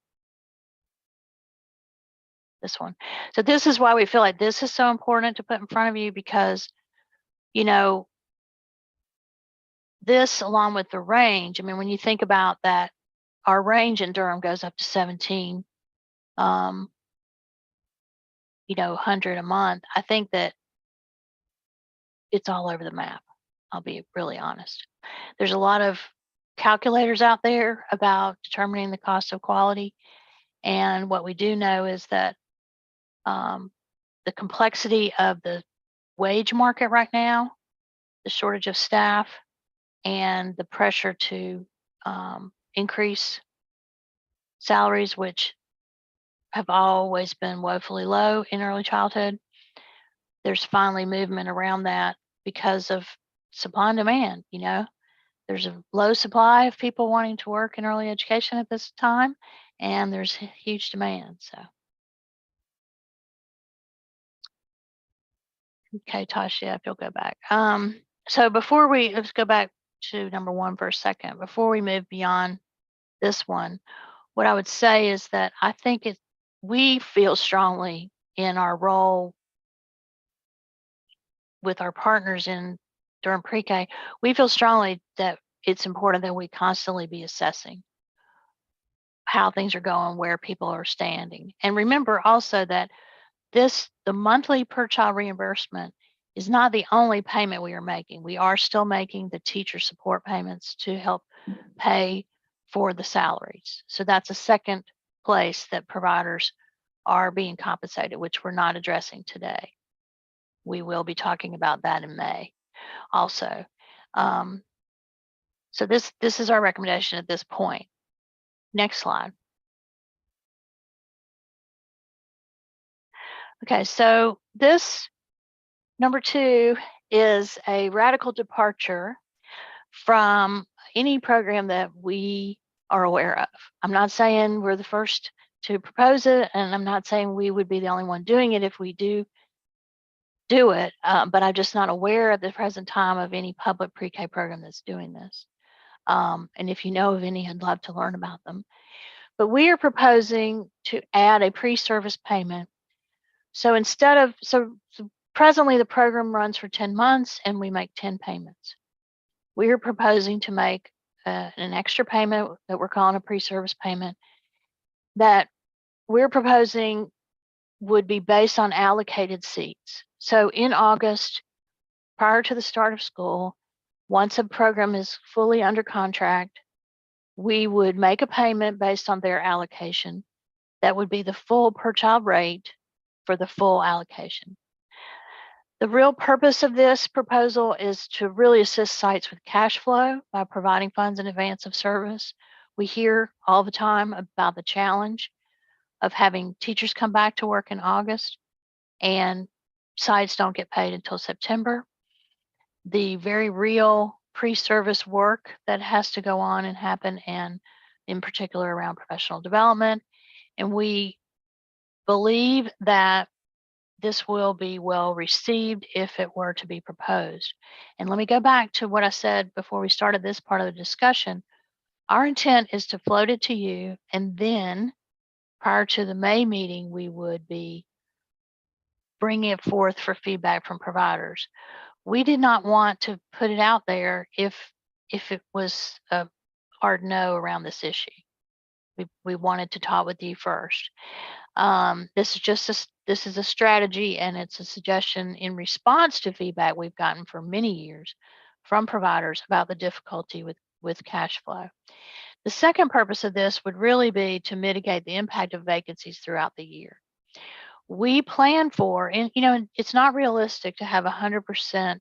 This one. So this is why we feel like this is so important to put in front of you, because, you know, this along with the range, I mean, when you think about that, our range in Durham goes up to 17, you know, 100 a month. I think that it's all over the map. I'll be really honest. There's a lot of calculators out there about determining the cost of quality. And what we do know is that the complexity of the wage market right now, the shortage of staff, and the pressure to increase salaries, which have always been woefully low in early childhood. There's finally movement around that because of supply and demand. There's a low supply of people wanting to work in early education at this time, and there's huge demand. So, okay, Tasha, if you'll go back. So before let's go back to number 1 for a second. Before we move beyond this one, what I would say is that I think we feel strongly in our role with our partners in Durham PreK. We feel strongly that it's important that we constantly be assessing how things are going, where people are standing. And remember also that the monthly per child reimbursement is not the only payment we are making. We are still making the teacher support payments to help pay for the salaries. So that's a second place that providers are being compensated, which we're not addressing today. We will be talking about that in May also. So this is our recommendation at this point. Next slide. Okay, so this number 2 is a radical departure from any program that we are aware of. I'm not saying we're the first to propose it, and I'm not saying we would be the only one doing it if we do it, but I'm just not aware at the present time of any public pre-K program that's doing this. And if you know of any, I'd love to learn about them. But we are proposing to add a pre-service payment. So presently the program runs for 10 months and we make 10 payments. We are proposing to make an extra payment that we're calling a pre-service payment that we're proposing would be based on allocated seats. So in August, prior to the start of school, once a program is fully under contract, we would make a payment based on their allocation. That would be the full per child rate for the full allocation. The real purpose of this proposal is to really assist sites with cash flow by providing funds in advance of service. We hear all the time about the challenge of having teachers come back to work in August and sites don't get paid until September. The very real pre-service work that has to go on and happen, and in particular around professional development. And we believe that this will be well received if it were to be proposed. And let me go back to what I said before we started this part of the discussion. Our intent is to float it to you, and then prior to the May meeting, we would be bringing it forth for feedback from providers. We did not want to put it out there if it was a hard no around this issue. We wanted to talk with you first. This is a strategy, and it's a suggestion in response to feedback we've gotten for many years from providers about the difficulty with cash flow. The second purpose of this would really be to mitigate the impact of vacancies throughout the year. We plan for, and it's not realistic to have 100%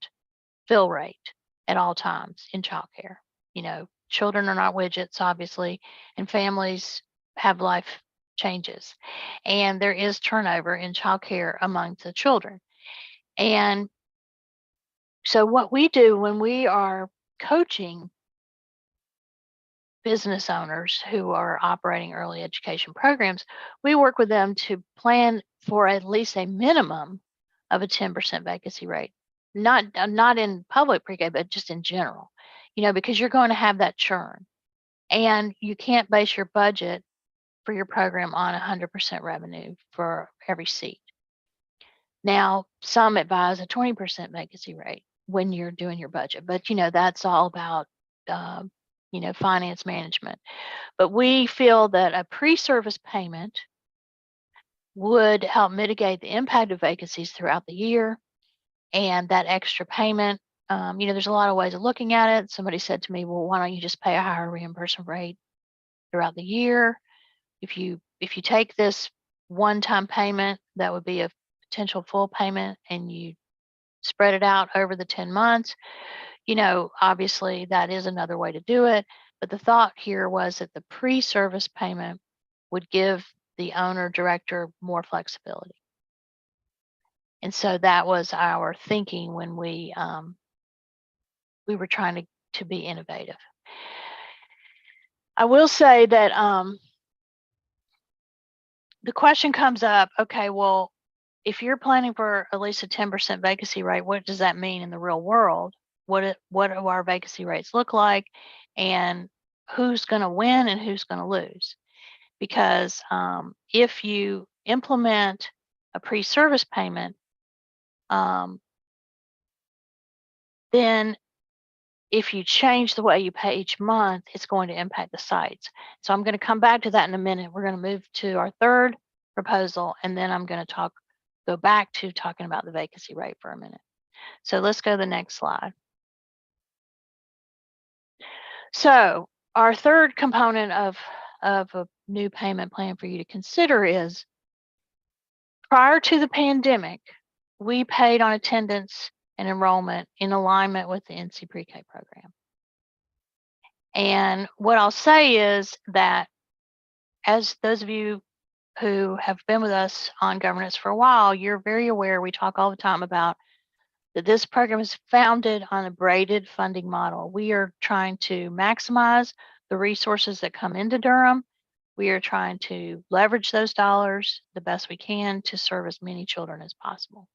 fill rate at all times in childcare. Children are not widgets, obviously, and families have life changes, and there is turnover in childcare among the children. And so what we do when we are coaching business owners who are operating early education programs, we work with them to plan for at least a minimum of a 10% vacancy rate. Not in public pre-K, but just in general, because you're going to have that churn, and you can't base your budget for your program on 100% revenue for every seat. Now, some advise a 20% vacancy rate when you're doing your budget, but that's all about finance management. But we feel that a pre-service payment would help mitigate the impact of vacancies throughout the year, And that extra payment, there's a lot of ways of looking at it. Somebody said to me, well, why don't you just pay a higher reimbursement rate throughout the year? If you take this one-time payment, that would be a potential full payment, and you spread it out over the 10 months, obviously that is another way to do it. But the thought here was that the pre-service payment would give the owner director more flexibility. And so that was our thinking when we were trying to be innovative. I will say that the question comes up, okay, well, if you're planning for at least a 10% vacancy rate, what does that mean in the real world? What do our vacancy rates look like, and who's going to win and who's going to lose? Because if you implement a pre-service payment, then if you change the way you pay each month, it's going to impact the sites. So I'm going to come back to that in a minute. We're going to move to our third proposal, and then I'm going to go back to talking about the vacancy rate for a minute. So let's go to the next slide. So our third component of a new payment plan for you to consider is, prior to the pandemic, we paid on attendance and enrollment in alignment with the NC PreK program. And what I'll say is that, as those of you who have been with us on governance for a while, you're very aware, we talk all the time about that this program is founded on a braided funding model. We are trying to maximize the resources that come into Durham. We are trying to leverage those dollars the best we can to serve as many children as possible.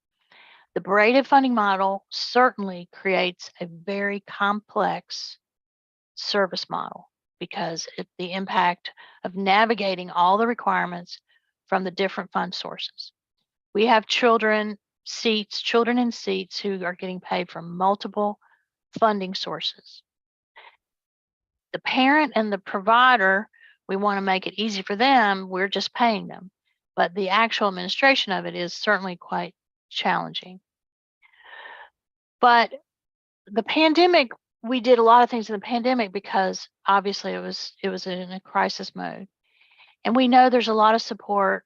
The braided funding model certainly creates a very complex service model, because the impact of navigating all the requirements from the different fund sources. We have children in seats who are getting paid from multiple funding sources. The parent and the provider, we want to make it easy for them. We're just paying them. But the actual administration of it is certainly quite challenging. But the pandemic, we did a lot of things in the pandemic because obviously it was in a crisis mode. And we know there's a lot of support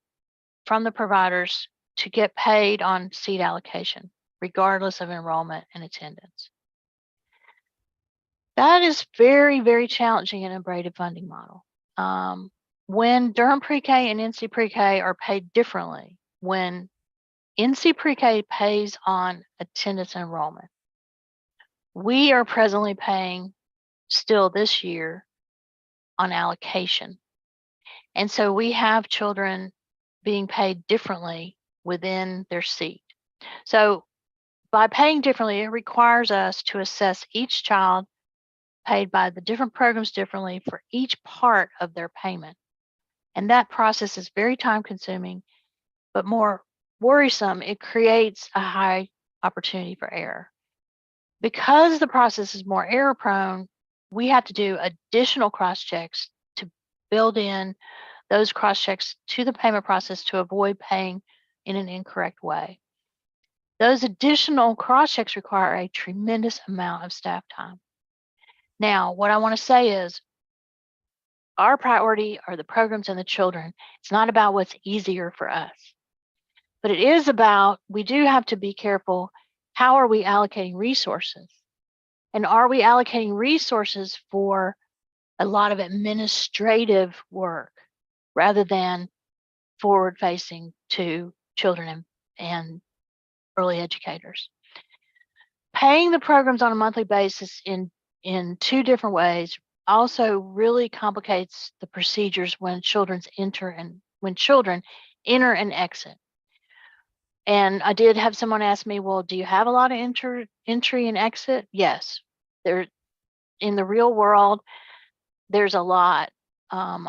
from the providers to get paid on seat allocation, regardless of enrollment and attendance. That is very, very challenging in a braided funding model. When Durham PreK and NC PreK are paid differently, when NC PreK pays on attendance and enrollment, we are presently paying still this year on allocation. And so we have children being paid differently within their seat. So by paying differently, it requires us to assess each child paid by the different programs differently for each part of their payment. And that process is very time consuming, but more worrisome, it creates a high opportunity for error. Because the process is more error prone, we have to do additional cross checks to build in those cross checks to the payment process to avoid paying in an incorrect way. Those additional cross checks require a tremendous amount of staff time. Now, what I want to say is, our priority are the programs and the children. It's not about what's easier for us, but it is about, we do have to be careful. How are we allocating resources? And are we allocating resources for a lot of administrative work rather than forward facing to children and early educators? Paying the programs on a monthly basis in two different ways also really complicates the procedures when children enter and exit. And I did have someone ask me, well, do you have a lot of entry and exit? Yes. There, in the real world, there's a lot on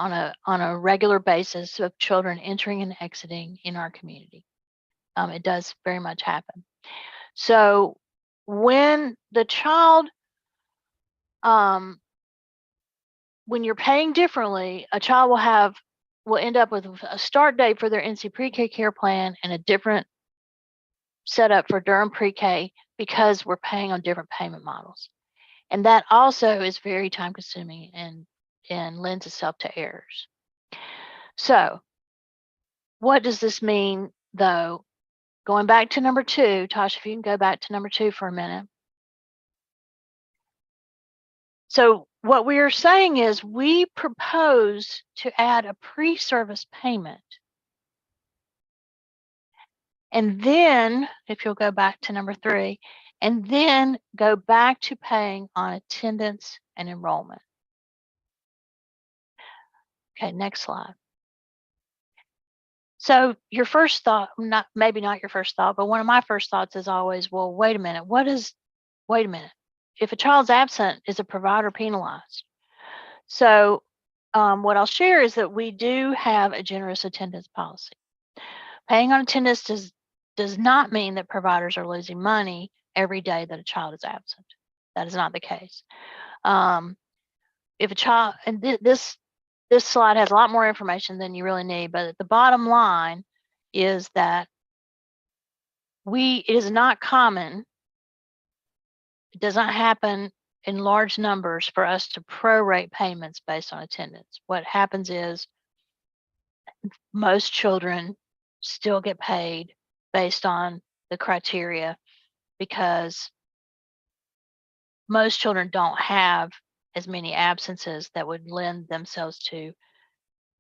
a regular basis of children entering and exiting in our community. It does very much happen. So when the child, when you're paying differently, a child will end up with a start date for their NC PreK care plan and a different set up for Durham PreK because we're paying on different payment models. And that also is very time consuming and lends itself to errors. So what does this mean though? Going back to number 2, Tasha, if you can go back to number 2 for a minute. So what we are saying is we propose to add a pre-service payment. And then, if you'll go back to number 3, and then go back to paying on attendance and enrollment. Okay, next slide. So your first thought, maybe not your first thought, but one of my first thoughts is always, well, wait a minute. Wait a minute. If a child's absent, is a provider penalized? So what I'll share is that we do have a generous attendance policy. Paying on attendance does not mean that providers are losing money every day that a child is absent. That is not the case. If a child, and this slide has a lot more information than you really need, but the bottom line is that it is not common, it does not happen in large numbers for us to prorate payments based on attendance. What happens is most children still get paid based on the criteria because most children don't have as many absences that would lend themselves to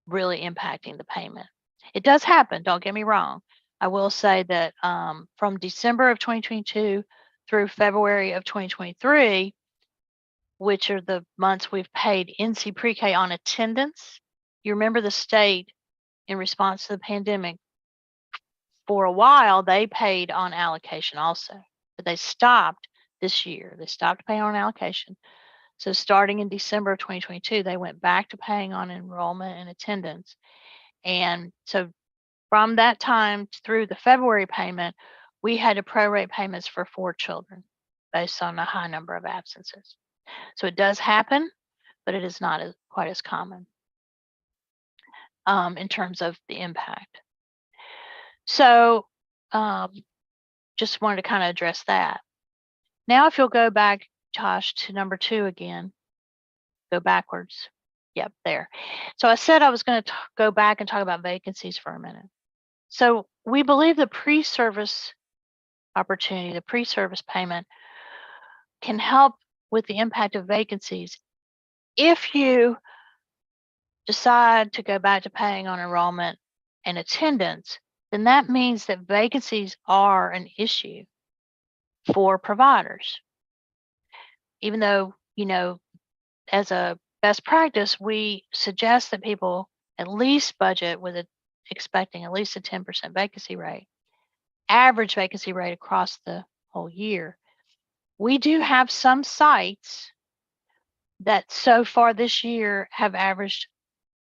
really impacting the payment. It does happen, don't get me wrong. I will say that from December of 2022 through February of 2023, which are the months we've paid NC Pre-K on attendance, you remember the state, in response to the pandemic, for a while, they paid on allocation also, but they stopped this year. They stopped paying on allocation. So starting in December of 2022, they went back to paying on enrollment and attendance. And so from that time through the February payment, we had to prorate payments for 4 children based on a high number of absences. So it does happen, but it is not quite as common in terms of the impact. So just wanted to kind of address that. Now, if you'll go back, Josh, to number 2 again, go backwards. Yep, there. So I said I was going to go back and talk about vacancies for a minute. So we believe the pre-service opportunity, the pre-service payment, can help with the impact of vacancies. If you decide to go back to paying on enrollment and attendance, then that means that vacancies are an issue for providers. Even though, as a best practice, we suggest that people at least budget with expecting at least a 10% vacancy rate, average vacancy rate across the whole year. We do have some sites that so far this year have averaged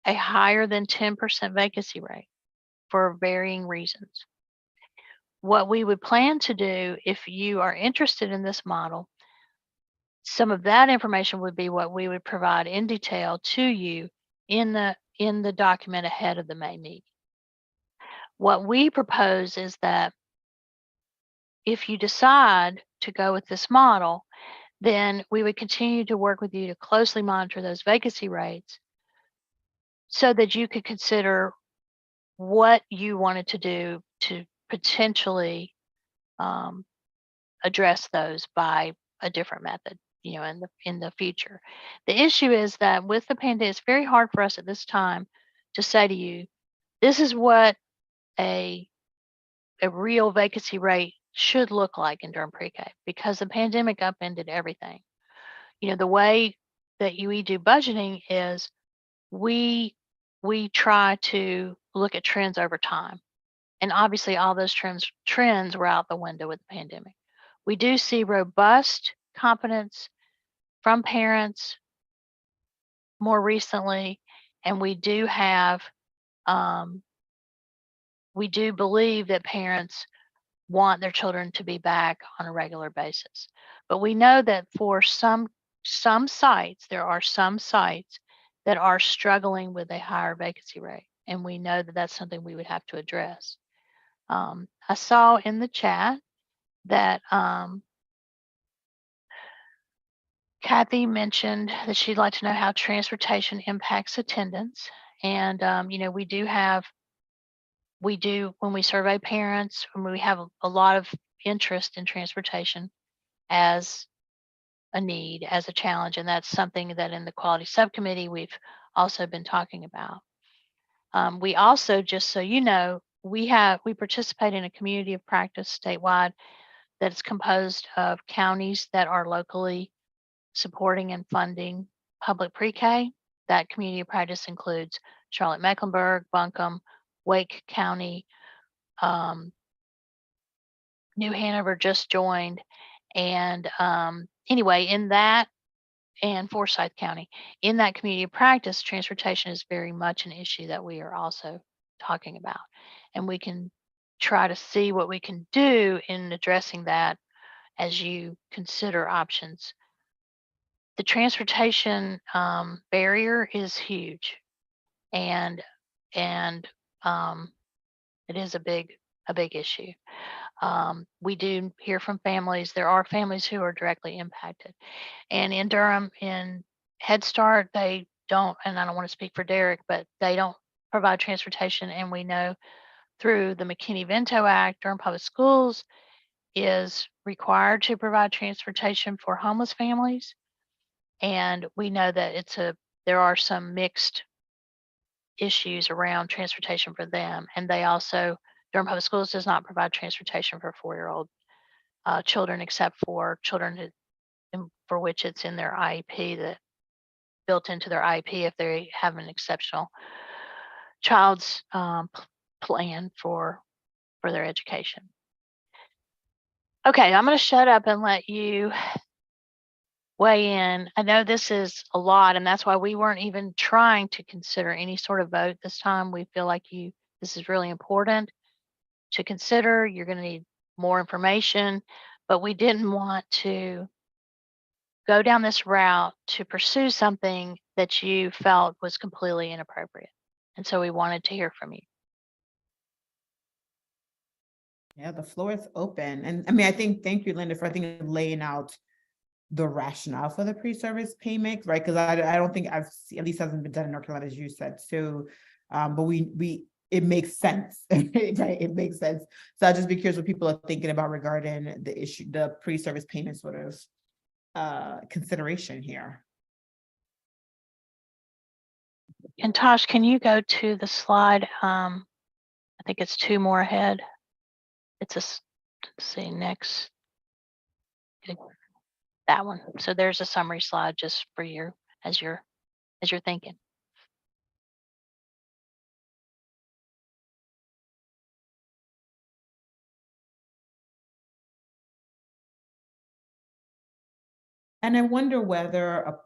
a higher than 10% vacancy rate for varying reasons. What we would plan to do, if you are interested in this model, some of that information would be what we would provide in detail to you in the document ahead of the May meeting. What we propose is that if you decide to go with this model, then we would continue to work with you to closely monitor those vacancy rates so that you could consider what you wanted to do to potentially address those by a different method, in the future. The issue is that with the pandemic, it's very hard for us at this time to say to you, this is what a real vacancy rate should look like in Durham Pre-K, because the pandemic upended everything. The way that we do budgeting is we try to look at trends over time. And obviously all those trends were out the window with the pandemic. We do see robust confidence from parents more recently, and we do believe that parents want their children to be back on a regular basis. But we know that for some sites, there are some sites that are struggling with a higher vacancy rate, and we know that that's something we would have to address. I saw in the chat that Kathy mentioned that she'd like to know how transportation impacts attendance. And, you know, we do, when we survey parents, when we have a lot of interest in transportation as a need, as a challenge. And that's something that in the quality subcommittee, we've also been talking about. We also, just so you know, we participate in a community of practice statewide that's composed of counties that are locally supporting and funding public pre-K. That community of practice includes Charlotte Mecklenburg, Buncombe, Wake County, New Hanover just joined. And anyway, in that, and Forsyth County, in that community of practice, transportation is very much an issue that we are also talking about. And we can try to see what we can do in addressing that as you consider options. The transportation barrier is huge, and it is a big issue. We do hear from families. There are families who are directly impacted, and in Durham, in Head Start, they don't. And I don't want to speak for Derek, but they don't provide transportation. And we know through the McKinney-Vento Act, Durham Public Schools is required to provide transportation for homeless families. And we know that there are some mixed issues around transportation for them. And they also, Durham Public Schools does not provide transportation for 4-year-old children, except for children for which it's in their IEP, that built into their IEP if they have an exceptional child's plan for their education. Okay, I'm going to shut up and let you weigh in. I know this is a lot, and that's why we weren't even trying to consider any sort of vote this time. We feel like this is really important to consider. You're going to need more information, but we didn't want to go down this route to pursue something that you felt was completely inappropriate. And so we wanted to hear from you. Yeah, the floor is open. And I mean, thank you, Linda, for laying out the rationale for the pre-service payment, right? Because I don't think at least hasn't been done in North Carolina, as you said. So, but it makes sense, right? It makes sense. So I'll just be curious what people are thinking about regarding the issue, the pre-service payment sort of consideration here. And Tosh, can you go to the slide? I think it's 2 more ahead. It's let's see, next. That one. So there's a summary slide just for you as you're thinking. And I wonder whether,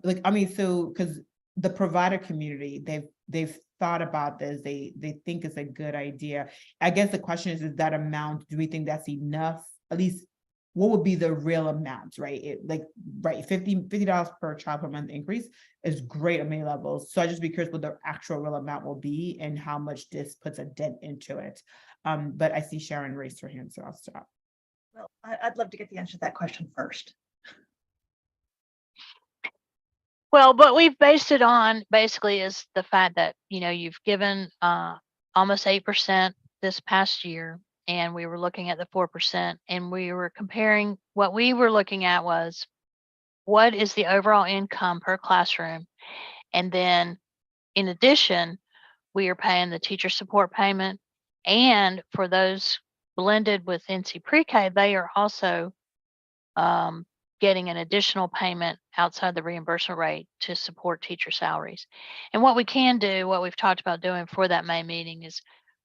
so because the provider community, they've thought about this, they think it's a good idea. I guess the question is that amount, do we think that's enough? At least, what would be the real amount, right? $50 per child per month increase is great on many levels. So I just be curious what the actual real amount will be and how much this puts a dent into it. But I see Sharon raised her hand, so I'll stop. Well, I'd love to get the answer to that question first. Well, but we've based it on basically is the fact that, you've given almost 8% this past year, and we were looking at the 4%, and we were comparing. What we were looking at was what is the overall income per classroom. And then in addition, we are paying the teacher support payment. And for those blended with NC Pre-K, they are also getting an additional payment outside the reimbursement rate to support teacher salaries. And what we can do, what we've talked about doing for that May meeting, is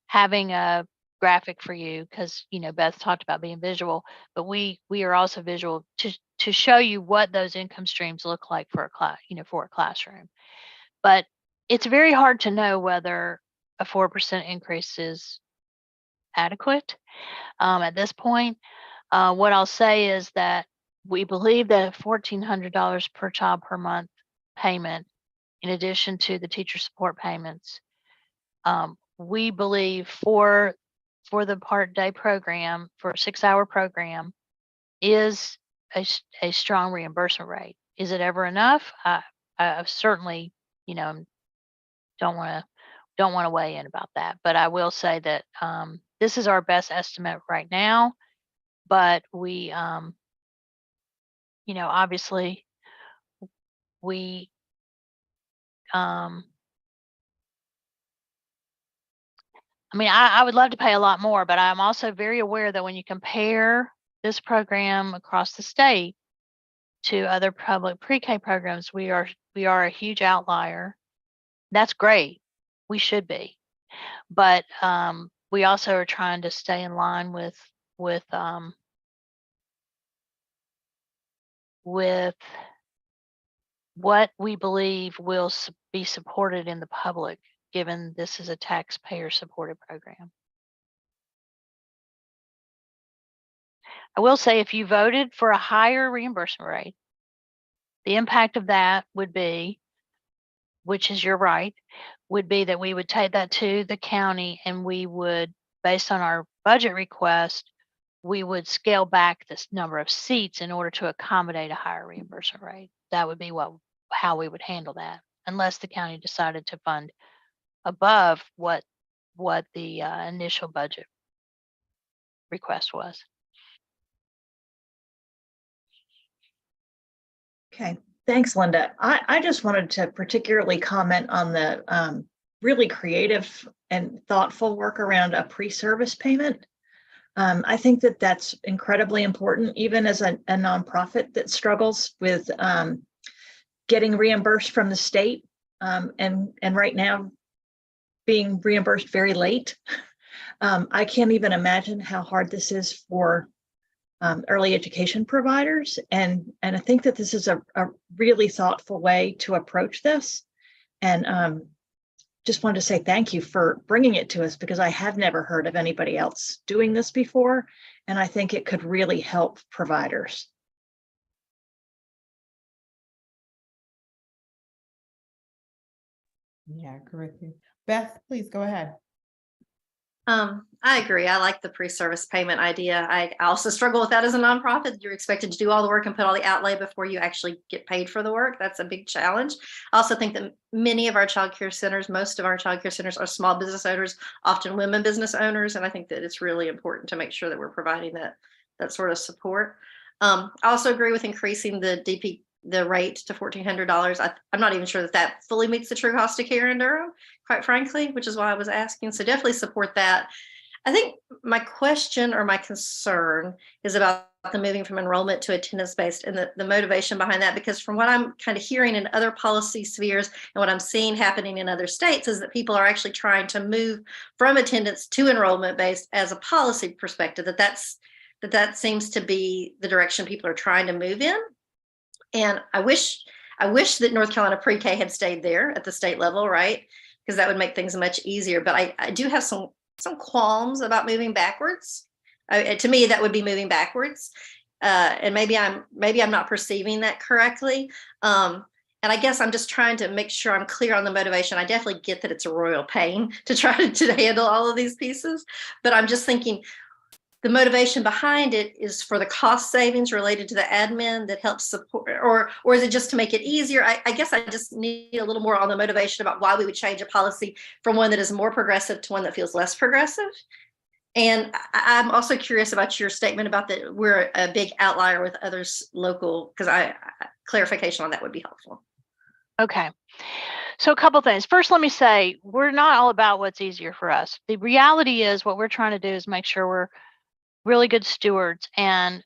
having a graphic for you, because Beth talked about being visual, but we are also visual to show you what those income streams look like for a class, for a classroom. But it's very hard to know whether a 4% increase is adequate at this point. What I'll say is that we believe that $1,400 per child per month payment, in addition to the teacher support payments, we believe for the part day program, for a 6-hour program, is a strong reimbursement rate. Is it ever enough? I certainly, don't want to weigh in about that, but I will say that this is our best estimate right now. But we, obviously, we I would love to pay a lot more, but I'm also very aware that when you compare this program across the state to other public pre-K programs, we are a huge outlier. That's great. We should be. But we also are trying to stay in line with what we believe will be supported in the public, given this is a taxpayer supported program. I will say, if you voted for a higher reimbursement rate, the impact of that would be, which is your right, would be that we would take that to the county and we would, based on our budget request, we would scale back this number of seats in order to accommodate a higher reimbursement rate. That would be how we would handle that, unless the county decided to fund above what the initial budget request was. Okay, thanks, Linda. I just wanted to particularly comment on the really creative and thoughtful work around a pre-service payment. I think that that's incredibly important, even as a nonprofit that struggles with getting reimbursed from the state, and right now being reimbursed very late. I can't even imagine how hard this is for early education providers. And I think that this is a really thoughtful way to approach this. And just wanted to say thank you for bringing it to us, because I have never heard of anybody else doing this before. And I think it could really help providers. Yeah, I agree with you. Beth, please go ahead. I agree. I like the pre-service payment idea. I also struggle with that as a nonprofit. You're expected to do all the work and put all the outlay before you actually get paid for the work. That's a big challenge. I also think that many of our childcare centers, most of our childcare centers, are small business owners, often women business owners. And I think that it's really important to make sure that we're providing that sort of support. I also agree with increasing the rate to $1,400. I'm not even sure that fully meets the true cost of care in Durham, quite frankly, which is why I was asking. So definitely support that. I think my question or my concern is about the moving from enrollment to attendance-based and the motivation behind that, because from what I'm kind of hearing in other policy spheres and what I'm seeing happening in other states is that people are actually trying to move from attendance to enrollment-based as a policy perspective, that seems to be the direction people are trying to move in. And I wish that North Carolina pre-K had stayed there at the state level, right? Because that would make things much easier. But I do have some qualms about moving backwards. To me, that would be moving backwards. And maybe I'm not perceiving that correctly. And I guess I'm just trying to make sure I'm clear on the motivation. I definitely get that it's a royal pain to try to handle all of these pieces, but I'm just thinking, the motivation behind it is for the cost savings related to the admin that helps support, or is it just to make it easier? I guess I just need a little more on the motivation about why we would change a policy from one that is more progressive to one that feels less progressive. And I'm also curious about your statement about that we're a big outlier with others local, because clarification on that would be helpful. Okay. So a couple things. First, let me say, we're not all about what's easier for us. The reality is what we're trying to do is make sure we're really good stewards, and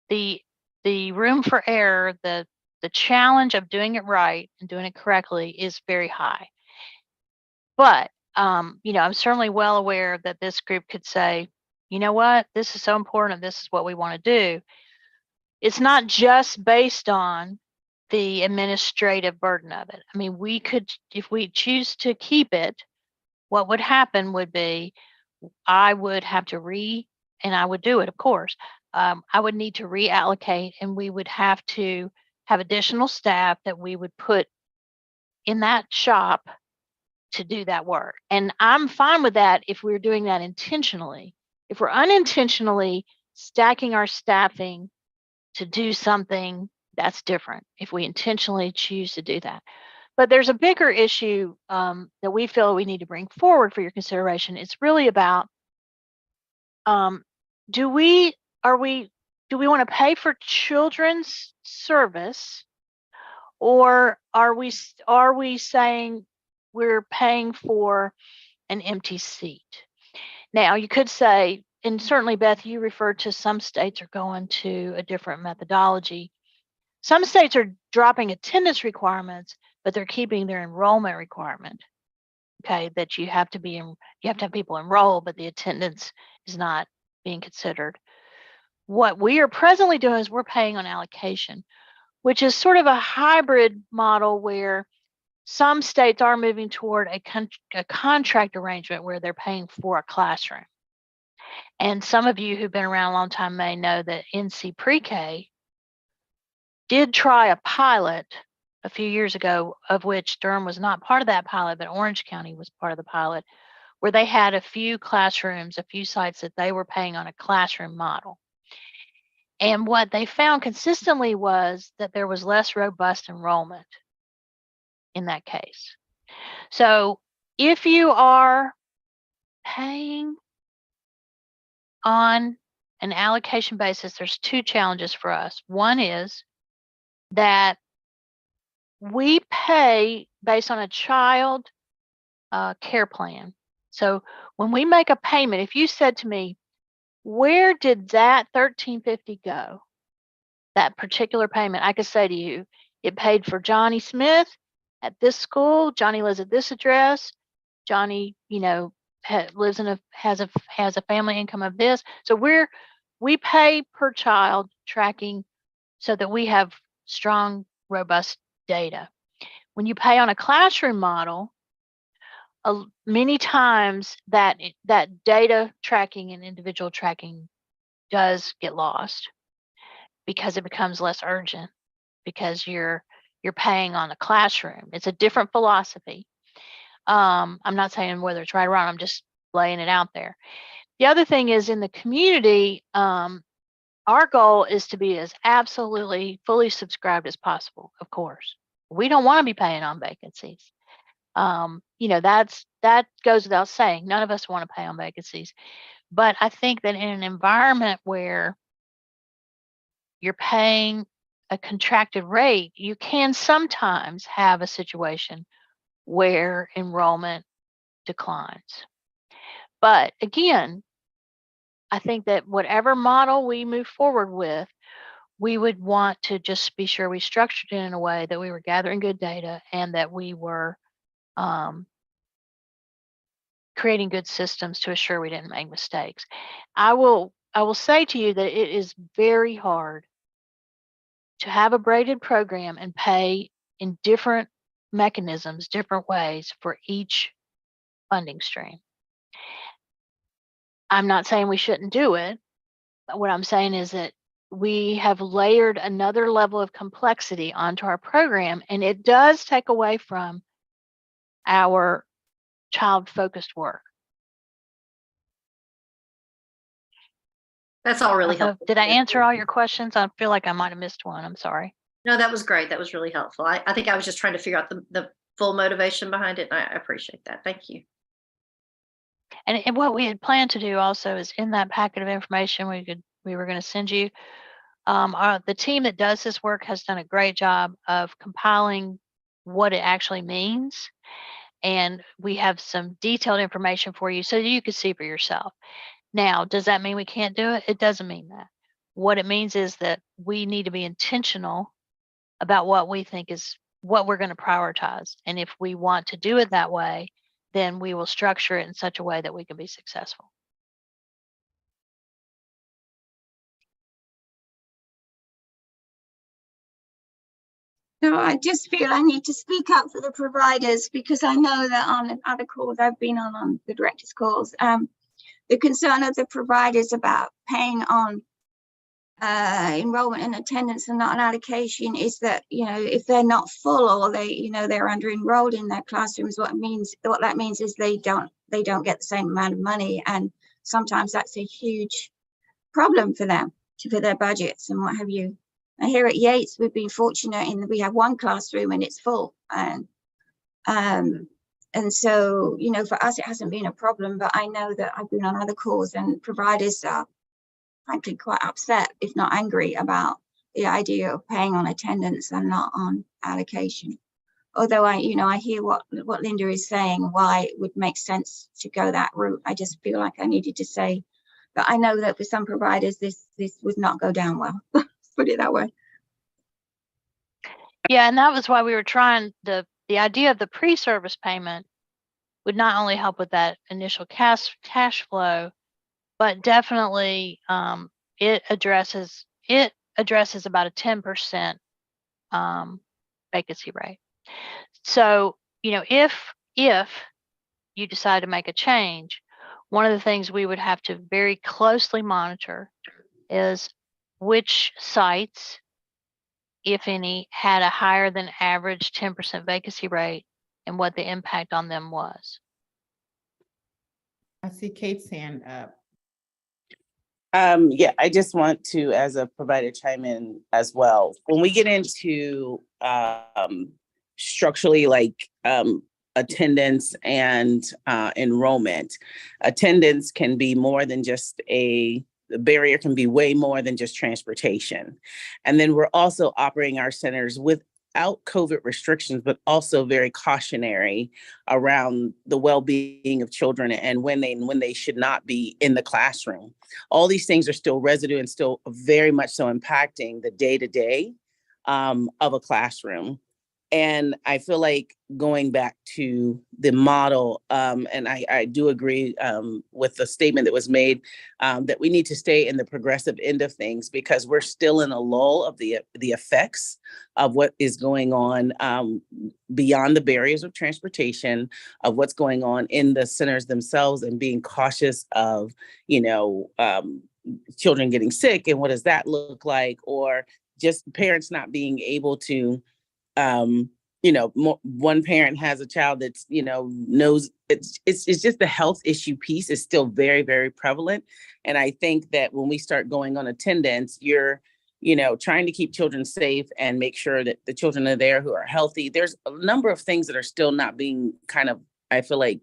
the room for error, the challenge of doing it right and doing it correctly is very high. But I'm certainly well aware that this group could say, you know what, this is so important, this is what we want to do. It's not just based on the administrative burden of it. I mean, we could, if we choose to keep it, what would happen would be I would have to and I would do it, of course. I would need to reallocate, and we would have to have additional staff that we would put in that shop to do that work. And I'm fine with that if we're doing that intentionally. If we're unintentionally stacking our staffing to do something, that's different if we intentionally choose to do that. But there's a bigger issue that we feel we need to bring forward for your consideration. It's really about do we want to pay for children's service, or are we saying we're paying for an empty seat? Now, you could say, and certainly, Beth, you referred to some states are going to a different methodology. Some states are dropping attendance requirements, but they're keeping their enrollment requirement. Okay, that you have to have people enroll, but the attendance is not being considered. What we are presently doing is we're paying on allocation, which is sort of a hybrid model where some states are moving toward a contract arrangement where they're paying for a classroom. And some of you who've been around a long time may know that NC PreK did try a pilot a few years ago, of which Durham was not part of that pilot, but Orange County was part of the pilot, where they had a few classrooms, a few sites that they were paying on a classroom model. And what they found consistently was that there was less robust enrollment in that case. So if you are paying on an allocation basis, there's two challenges for us. One is that we pay based on a child care plan. So when we make a payment, if you said to me, where did that $1,350 go? That particular payment, I could say to you, it paid for Johnny Smith at this school. Johnny lives at this address. Johnny, lives in has a family income of this. So we pay per child tracking so that we have strong, robust data. When you pay on a classroom model, many times that data tracking and individual tracking does get lost because it becomes less urgent, because you're paying on a classroom. It's a different philosophy. I'm not saying whether it's right or wrong, I'm just laying it out there. The other thing is, in the community, our goal is to be as absolutely fully subscribed as possible, of course. We don't want to be paying on vacancies. That goes without saying. None of us want to pay on vacancies. But I think that in an environment where you're paying a contracted rate, you can sometimes have a situation where enrollment declines. But again, I think that whatever model we move forward with, we would want to just be sure we structured it in a way that we were gathering good data and that we were creating good systems to assure we didn't make mistakes. I will say to you that it is very hard to have a braided program and pay in different mechanisms, different ways for each funding stream. I'm not saying we shouldn't do it. But what I'm saying is that we have layered another level of complexity onto our program, and it does take away from our child-focused work. That's all really helpful. Did I answer all your questions? I feel like I might have missed one. I'm sorry. No, that was great. That was really helpful. I think I was just trying to figure out the full motivation behind it. And I appreciate that. Thank you. And what we had planned to do also is, in that packet of information we were going to send you, the team that does this work has done a great job of compiling what it actually means. And we have some detailed information for you so that you can see for yourself. Now, does that mean we can't do it? It doesn't mean that. What it means is that we need to be intentional about what we think is what we're going to prioritize. And if we want to do it that way, then we will structure it in such a way that we can be successful. So I just feel I need to speak up for the providers, because I know that on other calls I've been on the director's calls, the concern of the providers about paying on enrollment and attendance and not an allocation is that, if they're not full or they're under enrolled in their classrooms, what that means is they don't get the same amount of money, and sometimes that's a huge problem for them, for their budgets and what have you. And here at Yates, we've been fortunate in that we have one classroom and it's full. And so, you know, for us, it hasn't been a problem, but I know that I've been on other calls and providers are frankly quite upset, if not angry, about the idea of paying on attendance and not on allocation. Although I hear what Linda is saying, why it would make sense to go that route. I just feel like I needed to say that I know that for some providers, this would not go down well. Put it that way. Yeah, and that was why we were trying the idea of the pre-service payment would not only help with that initial cash flow, but definitely it addresses about a 10% vacancy rate. So, you know, if you decide to make a change, one of the things we would have to very closely monitor is which sites, if any, had a higher than average 10% vacancy rate and what the impact on them was. I see Kate's hand up. Yeah, I just want to, as a provider, chime in as well. When we get into structurally like attendance and enrollment, attendance can be more than just the barrier can be way more than just transportation. And then we're also operating our centers without COVID restrictions, but also very cautionary around the well-being of children and when they should not be in the classroom. All these things are still residue and still very much so impacting the day-to-day of a classroom. And I feel like going back to the model, and I do agree with the statement that was made, that we need to stay in the progressive end of things because we're still in a lull of the effects of what is going on beyond the barriers of transportation, of what's going on in the centers themselves, and being cautious of, children getting sick and what does that look like, or just parents not being able to one parent has a child that's, knows it's just the health issue piece is still very, very prevalent. And I think that when we start going on attendance, you're, trying to keep children safe and make sure that the children are there who are healthy. There's a number of things that are still not being kind of, I feel like,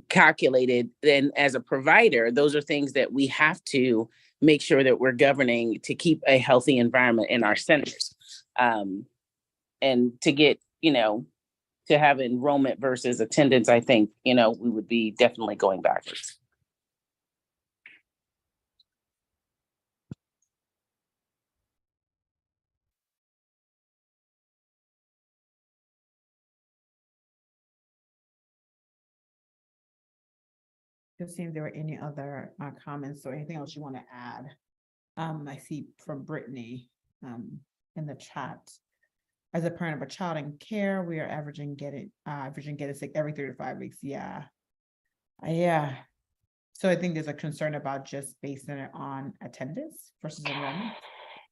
calculated. Then as a provider, those are things that we have to make sure that we're governing to keep a healthy environment in our centers. And to get, to have enrollment versus attendance, I think, we would be definitely going backwards. Just seeing if there were any other comments or anything else you want to add. I see from Brittany in the chat. As a parent of a child in care, we are averaging getting sick every 3 to 5 weeks. Yeah. So I think there's a concern about just basing it on attendance versus enrollment.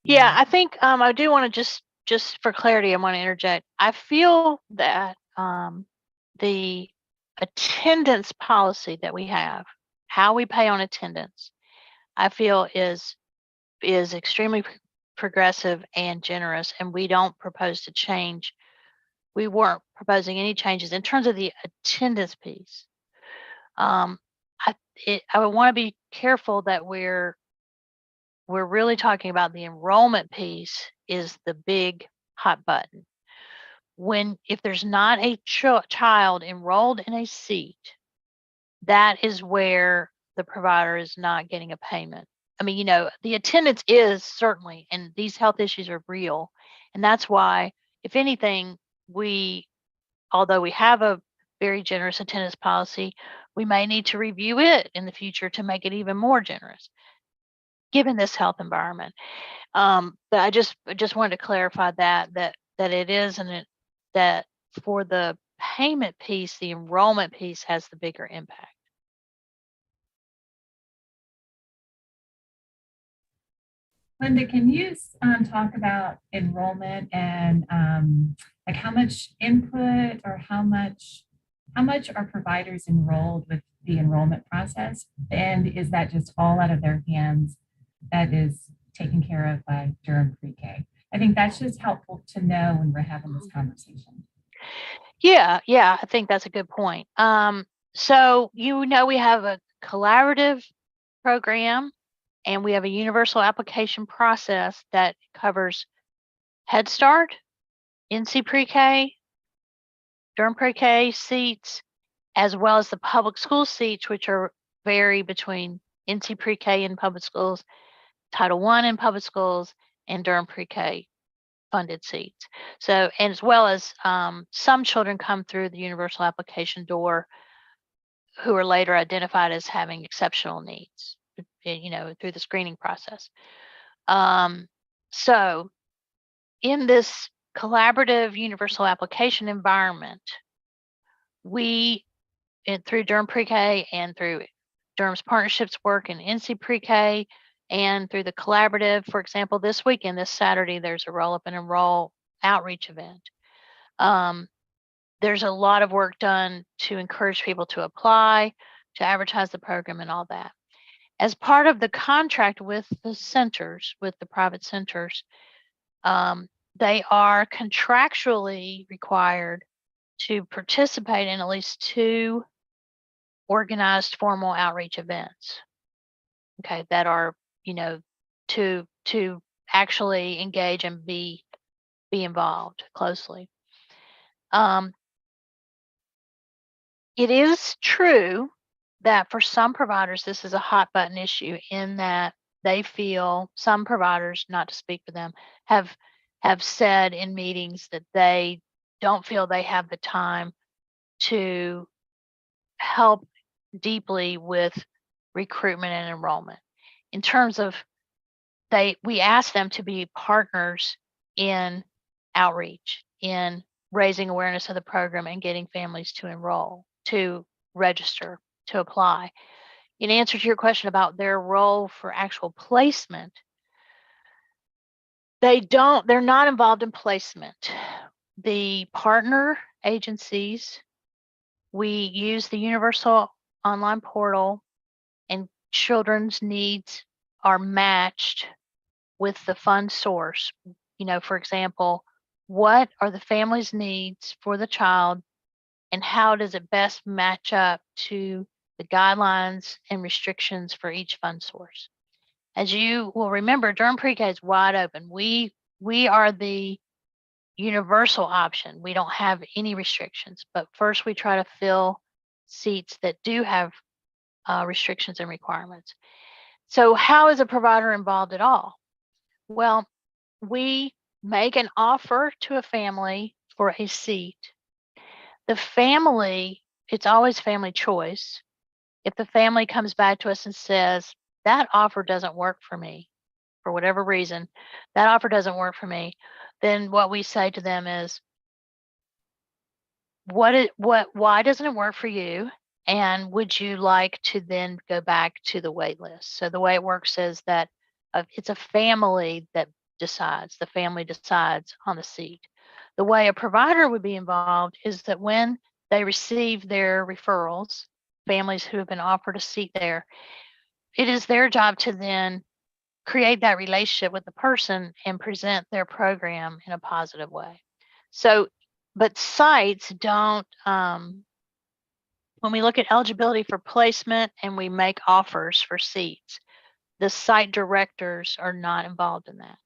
Yeah, I think I do want to just for clarity, I want to interject. I feel that the attendance policy that we have, how we pay on attendance, I feel is extremely progressive and generous, and we don't propose to change. We weren't proposing any changes in terms of the attendance piece. I would want to be careful that we're really talking about the enrollment piece is the big hot button. If there's not a child enrolled in a seat, that is where the provider is not getting a payment. I mean, the attendance is certainly, and these health issues are real. And that's why, if anything, although we have a very generous attendance policy, we may need to review it in the future to make it even more generous, given this health environment. But I just wanted to clarify that it is, and that for the payment piece, the enrollment piece has the bigger impact. Linda, can you talk about enrollment and like how much input or how much are providers enrolled with the enrollment process? And is that just all out of their hands? That is taken care of by Durham PreK. I think that's just helpful to know when we're having this conversation. Yeah, I think that's a good point. So we have a collaborative program and we have a universal application process that covers Head Start, NC Pre-K, Durham Pre-K seats, as well as the public school seats, which vary between NC Pre-K in public schools, Title I in public schools, and Durham Pre-K funded seats. So, and as well as some children come through the universal application door who are later identified as having exceptional needs, through the screening process. So in this collaborative universal application environment, through Durham Pre-K and through Durham's partnerships work in NC Pre-K and through the collaborative, for example, this weekend, this Saturday, there's a Roll Up and Enroll outreach event. There's a lot of work done to encourage people to apply, to advertise the program and all that. As part of the contract with the centers, with the private centers, they are contractually required to participate in at least 2 organized formal outreach events. Okay, that are, to actually engage and be involved closely. It is true that for some providers, this is a hot button issue in that they feel, some providers, not to speak for them, have said in meetings that they don't feel they have the time to help deeply with recruitment and enrollment. In terms of we ask them to be partners in outreach, in raising awareness of the program and getting families to enroll, to register, to apply. In answer to your question about their role for actual placement, they're not involved in placement. The partner agencies, we use the universal online portal and children's needs are matched with the fund source. For example, what are the family's needs for the child and how does it best match up to the guidelines and restrictions for each fund source? As you will remember, Durham Pre-K is wide open. We are the universal option. We don't have any restrictions, but first we try to fill seats that do have restrictions and requirements. So how is a provider involved at all? Well, we make an offer to a family for a seat. The family, it's always family choice. If the family comes back to us and says, that offer doesn't work for me, for whatever reason, that offer doesn't work for me, then what we say to them is, why doesn't it work for you? And would you like to then go back to the wait list? So the way it works is that it's a family that decides. The family decides on the seat. The way a provider would be involved is that when they receive their referrals, families who have been offered a seat there, it is their job to then create that relationship with the person and present their program in a positive way. So, but sites don't, when we look at eligibility for placement and we make offers for seats, the site directors are not involved in that.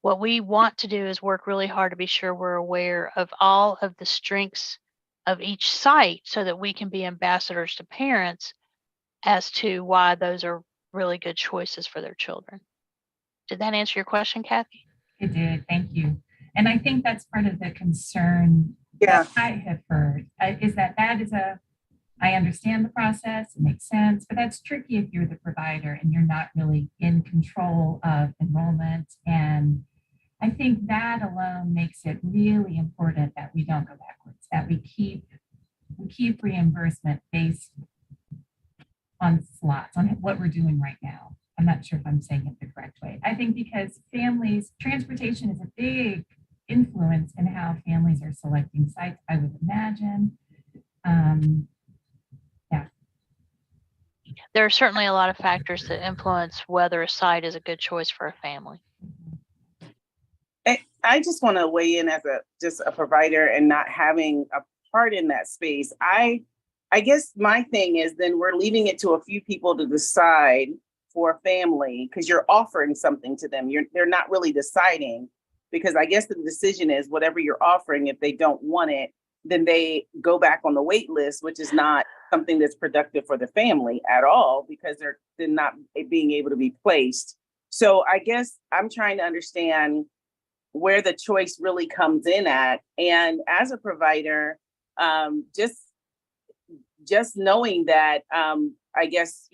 What we want to do is work really hard to be sure we're aware of all of the strengths of each site so that we can be ambassadors to parents as to why those are really good choices for their children. Did that answer your question, Kathy? It did, thank you. And I think that's part of the concern Yeah. that I have heard, is that I understand the process, it makes sense, but that's tricky if you're the provider and you're not really in control of enrollment. And I think that alone makes it really important that we don't go backwards, that we keep reimbursement based on slots, on what we're doing right now. I'm not sure if I'm saying it the correct way. I think because transportation is a big influence in how families are selecting sites, I would imagine. there are certainly a lot of factors that influence whether a site is a good choice for a family. I just want to weigh in as just a provider and not having a part in that space. I guess my thing is then we're leaving it to a few people to decide for a family because you're offering something to them. They're not really deciding, because I guess the decision is whatever you're offering, if they don't want it, then they go back on the wait list, which is not something that's productive for the family at all, because they're not being able to be placed. So I guess I'm trying to understand where the choice really comes in at. And as a provider, just knowing that, I guess,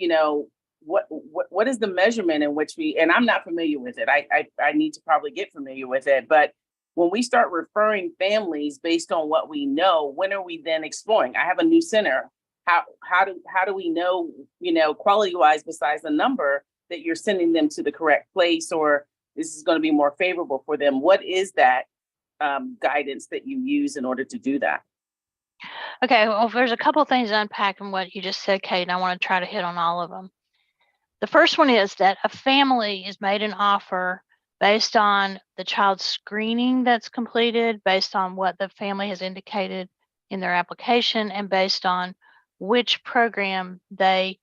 what is the measurement in which and I'm not familiar with it. I need to probably get familiar with it. But when we start referring families based on what we know, when are we then exploring? I have a new center. How do we know, quality wise, besides the number, that you're sending them to the correct place, or this is going to be more favorable for them? What is that guidance that you use in order to do that? Okay, well, there's a couple of things to unpack in what you just said, Kate, and I want to try to hit on all of them. The first one is that a family is made an offer based on the child's screening that's completed, based on what the family has indicated in their application, and based on which program they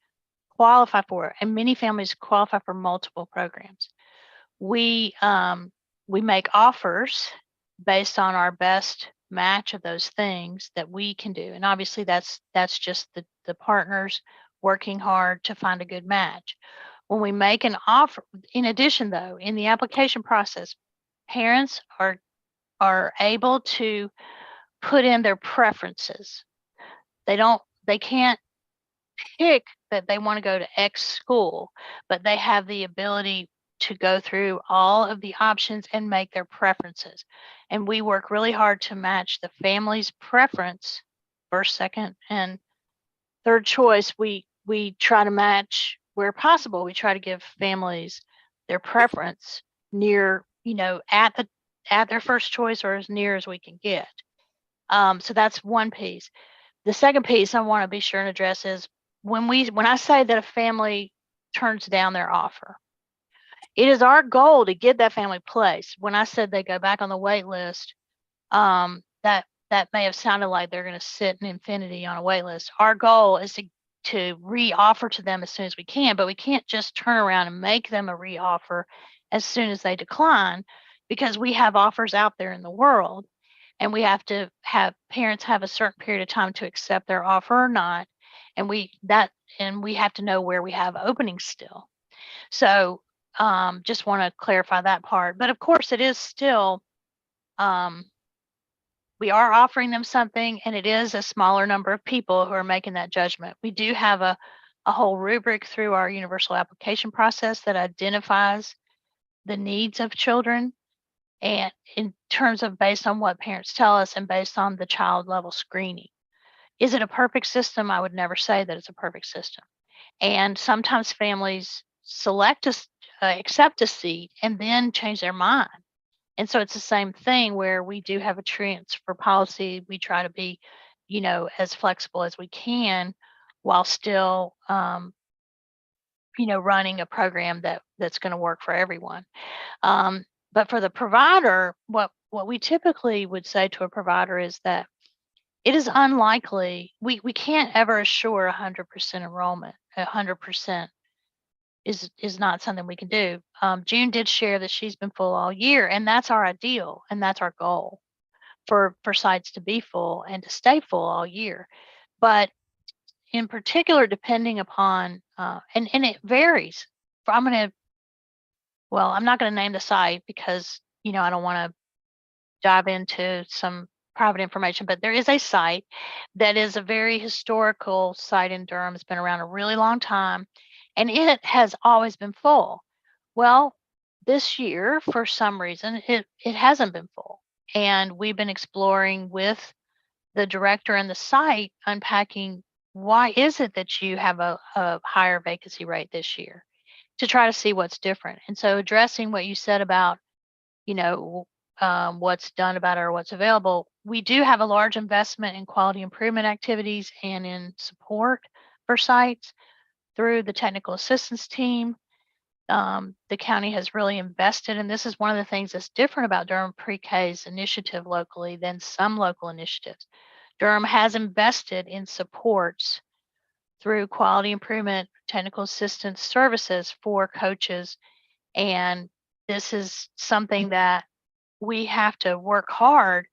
qualify for. And many families qualify for multiple programs. We make offers based on our best match of those things that we can do. And obviously that's just the partners working hard to find a good match. When we make an offer, in addition though, in the application process, parents are able to put in their preferences. They can't pick that they want to go to X school, but they have the ability to go through all of the options and make their preferences. And we work really hard to match the family's preference, first, second, and third choice. We try to match where possible. We try to give families their preference near, at their first choice or as near as we can get. So that's one piece. The second piece I want to be sure and address is when I say that a family turns down their offer, it is our goal to get that family placed. When I said they go back on the wait list, that may have sounded like they're going to sit in infinity on a wait list. Our goal is to re-offer to them as soon as we can, but we can't just turn around and make them a re-offer as soon as they decline, because we have offers out there in the world, and we have to have parents have a certain period of time to accept their offer or not, and we have to know where we have openings still. So just want to clarify that part. But of course, it is still we are offering them something, and it is a smaller number of people who are making that judgment. We do have a whole rubric through our universal application process that identifies the needs of children, and in terms of based on what parents tell us and based on the child level screening. Is it a perfect system? I would never say that it's a perfect system. And sometimes families accept a seat and then change their mind. And so it's the same thing where we do have a transfer policy. We try to be, as flexible as we can while still, running a program that's going to work for everyone. But for the provider, what we typically would say to a provider is that it is unlikely, we can't ever assure 100% enrollment. 100% is not something we can do. June did share that she's been full all year, and that's our ideal, and that's our goal for sites to be full and to stay full all year. But in particular, depending upon, and it varies. I'm not going to name the site because, I don't want to dive into some private information, but there is a site that is a very historical site in Durham. It's been around a really long time, and it has always been full. Well, this year, for some reason, it hasn't been full. And we've been exploring with the director and the site, unpacking why is it that you have a higher vacancy rate this year, to try to see what's different. And so addressing what you said about, what's done about it or what's available, we do have a large investment in quality improvement activities and in support for sites. through the technical assistance team. The county has really invested, and this is one of the things that's different about Durham PreK's initiative locally than some local initiatives. Durham has invested in supports through quality improvement, technical assistance services for coaches. And this is something that we have to work hard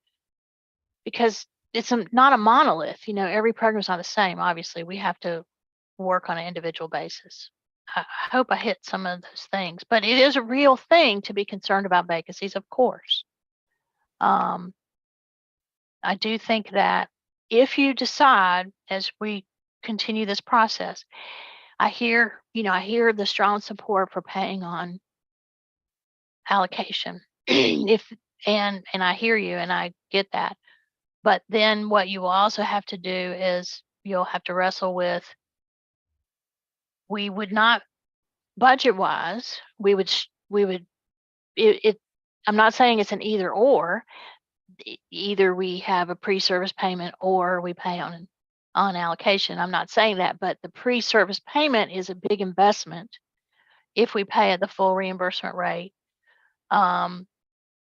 because it's not a monolith. You know, every program's not the same. Obviously, we have to work on an individual basis. I hope I hit some of those things, but it is a real thing to be concerned about vacancies, of course. I do think that if you decide as we continue this process, I hear the strong support for paying on allocation. And I hear you and I get that. But then what you will also have to do is you'll have to wrestle with, we would not budget wise, I'm not saying it's an either or. Either we have a pre-service payment or we pay on allocation. I'm not saying that, but the pre-service payment is a big investment. If we pay at the full reimbursement rate,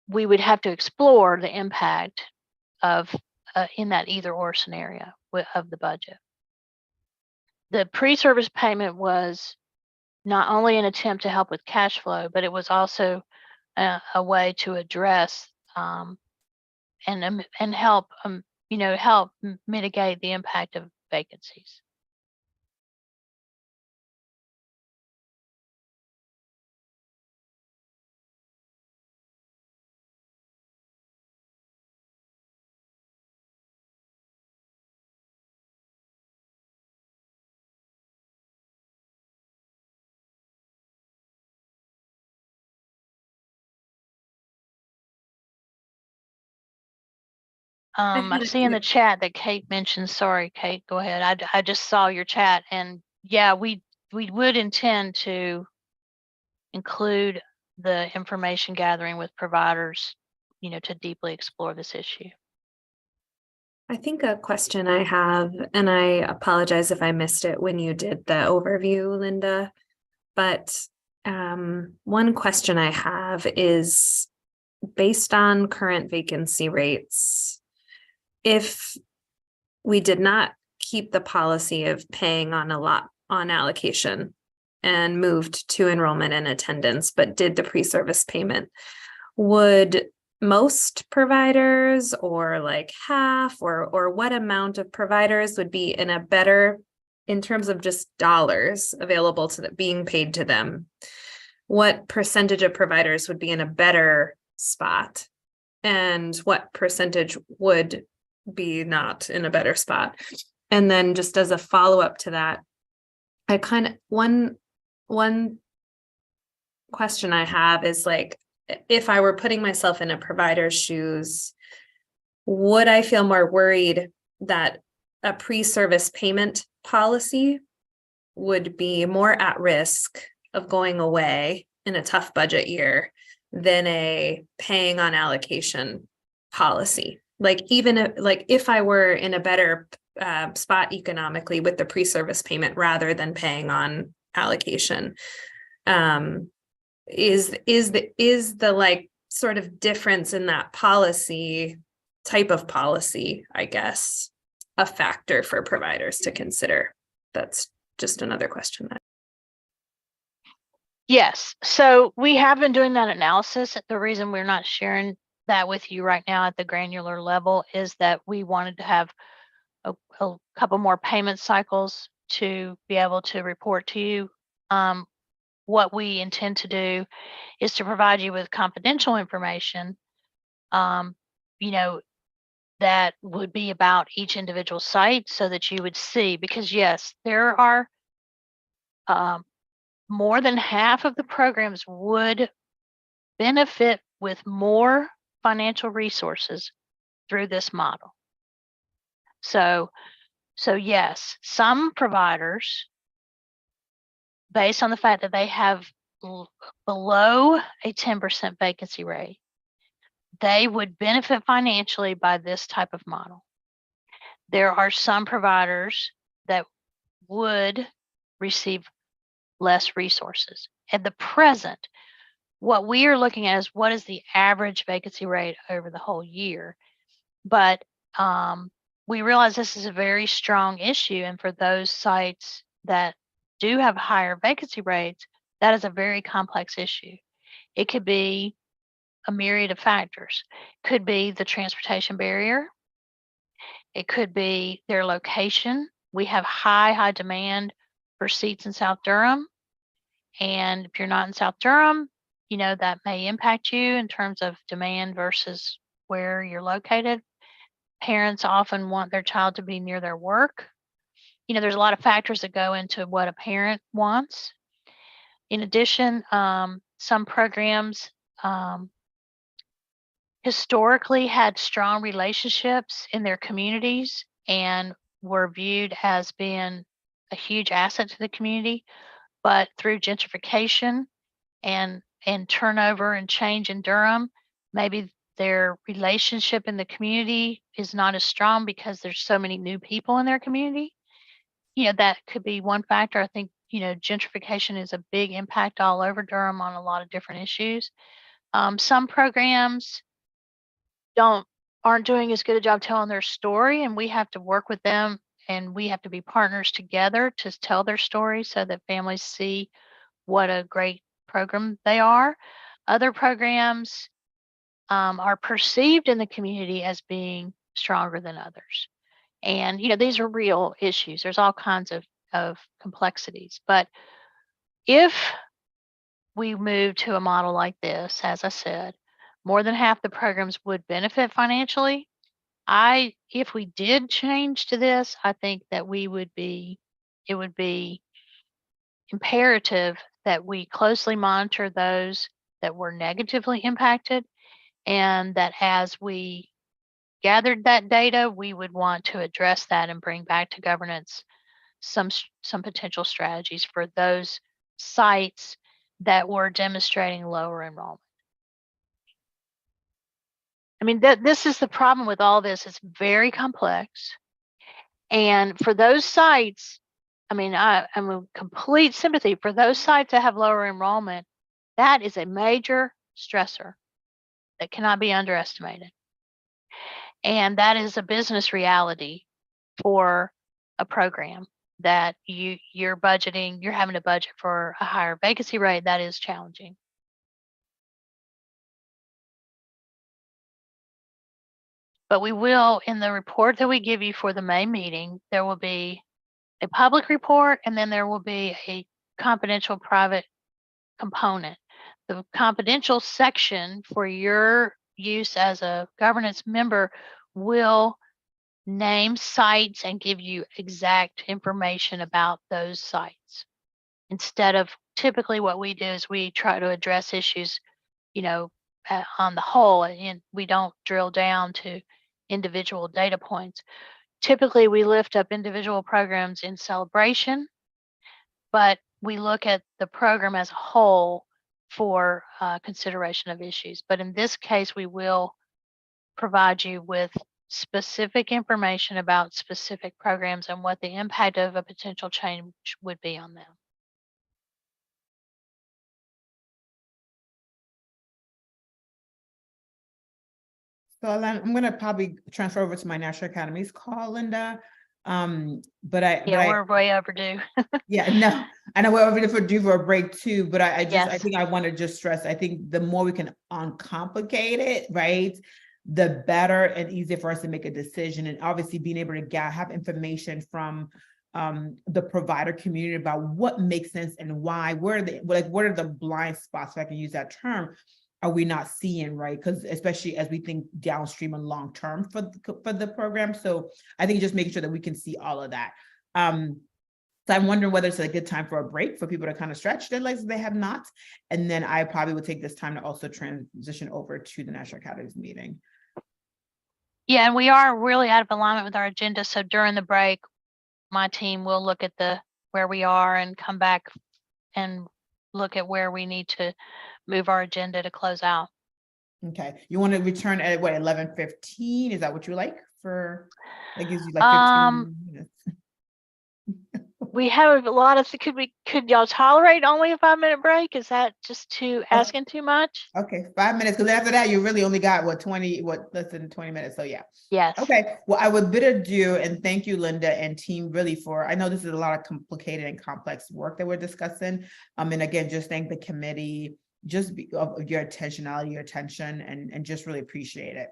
we would have to explore the impact of in that either or scenario of the budget. The pre-service payment was not only an attempt to help with cash flow, but it was also a way to address and help help mitigate the impact of vacancies. I see in the chat that Kate mentioned, sorry, Kate, go ahead. I just saw your chat, and yeah, we would intend to include the information gathering with providers, to deeply explore this issue. I think a question I have, and I apologize if I missed it when you did the overview, Linda, but one question I have is based on current vacancy rates, if we did not keep the policy of paying on allocation and moved to enrollment and attendance, but did the pre-service payment, would most providers or like half or what amount of providers would be in a better, in terms of just dollars available to being paid to them, what percentage of providers would be in a better spot and what percentage would be not in a better spot? And then just as a follow-up to that, I kind of one question I have is like, if I were putting myself in a provider's shoes, would I feel more worried that a pre-service payment policy would be more at risk of going away in a tough budget year than a paying on allocation policy? Like even if I were in a better spot economically with the pre-service payment rather than paying on allocation, is the like sort of difference in that type of policy, I guess, a factor for providers to consider? That's just another question. Yes, so we have been doing that analysis. The reason we're not sharing that with you right now at the granular level is that we wanted to have a couple more payment cycles to be able to report to you. What we intend to do is to provide you with confidential information, that would be about each individual site so that you would see, because yes, there are more than half of the programs would benefit with more financial resources through this model. So yes, some providers, based on the fact that they have below a 10% vacancy rate, they would benefit financially by this type of model. There are some providers that would receive less resources. At the present, what we are looking at is what is the average vacancy rate over the whole year. But we realize this is a very strong issue. And for those sites that do have higher vacancy rates, that is a very complex issue. It could be a myriad of factors. Could be the transportation barrier. It could be their location. We have high demand for seats in South Durham. And if you're not in South Durham, you know, that may impact you in terms of demand versus where you're located. Parents often want their child to be near their work. You know, there's a lot of factors that go into what a parent wants. In addition, some programs historically had strong relationships in their communities and were viewed as being a huge asset to the community. But through gentrification and turnover and change in Durham, maybe their relationship in the community is not as strong because there's so many new people in their community. You know, that could be one factor. I think, you know, gentrification is a big impact all over Durham on a lot of different issues. Some programs aren't doing as good a job telling their story, and we have to work with them, and we have to be partners together to tell their story so that families see what a great program they are. Other programs are perceived in the community as being stronger than others. And, you know, these are real issues. There's all kinds of complexities. But if we move to a model like this, as I said, more than half the programs would benefit financially. If we did change to this, I think that it would be imperative that we closely monitor those that were negatively impacted, and that as we gathered that data, we would want to address that and bring back to governance some potential strategies for those sites that were demonstrating lower enrollment. I mean, this is the problem with all this. It's very complex. And for those sites, I mean, I'm a complete sympathy for those sites that have lower enrollment. That is a major stressor that cannot be underestimated. And that is a business reality for a program that you're having to budget for a higher vacancy rate. That is challenging. But we will, in the report that we give you for the May meeting, there will be a public report, and then there will be a confidential private component. The confidential section for your use as a governance member will name sites and give you exact information about those sites. Instead of typically what we do is we try to address issues, you know, on the whole, and we don't drill down to individual data points. Typically, we lift up individual programs in celebration, but we look at the program as a whole for consideration of issues. But in this case, we will provide you with specific information about specific programs and what the impact of a potential change would be on them. So I'm going to probably transfer over to my National Academies call, Linda. We're way overdue. Yeah, no, I know we're overdue for a break too, but I Yes. think I want to just stress, I think the more we can uncomplicate it, right, the better and easier for us to make a decision. And obviously being able to have information from the provider community about what makes sense and why, what are the blind spots, if I can use that term, are we not seeing, right? Because especially as we think downstream and long term for the program. So I think just making sure that we can see all of that. So I'm wondering whether it's a good time for a break for people to kind of stretch their legs if they have not. And then I probably would take this time to also transition over to the National Academies meeting. Yeah, and we are really out of alignment with our agenda. So during the break, my team will look at where we are and come back and look at where we need to move our agenda to close out. Okay, you want to return at what, 11:15? Is that what you like for? That gives you like 15 minutes. we have a lot of, could y'all tolerate only a 5-minute break? Is that just asking too much? Okay, 5 minutes, because after that, you really only got less than 20 minutes, so yeah. Yes. Okay, well, I would bid adieu and thank you, Linda and team, really I know this is a lot of complicated and complex work that we're discussing. And again, just thank the committee, of your intentionality, your attention, and just really appreciate it.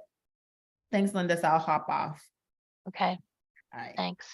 Thanks, Linda, so I'll hop off. Okay, All right. thanks.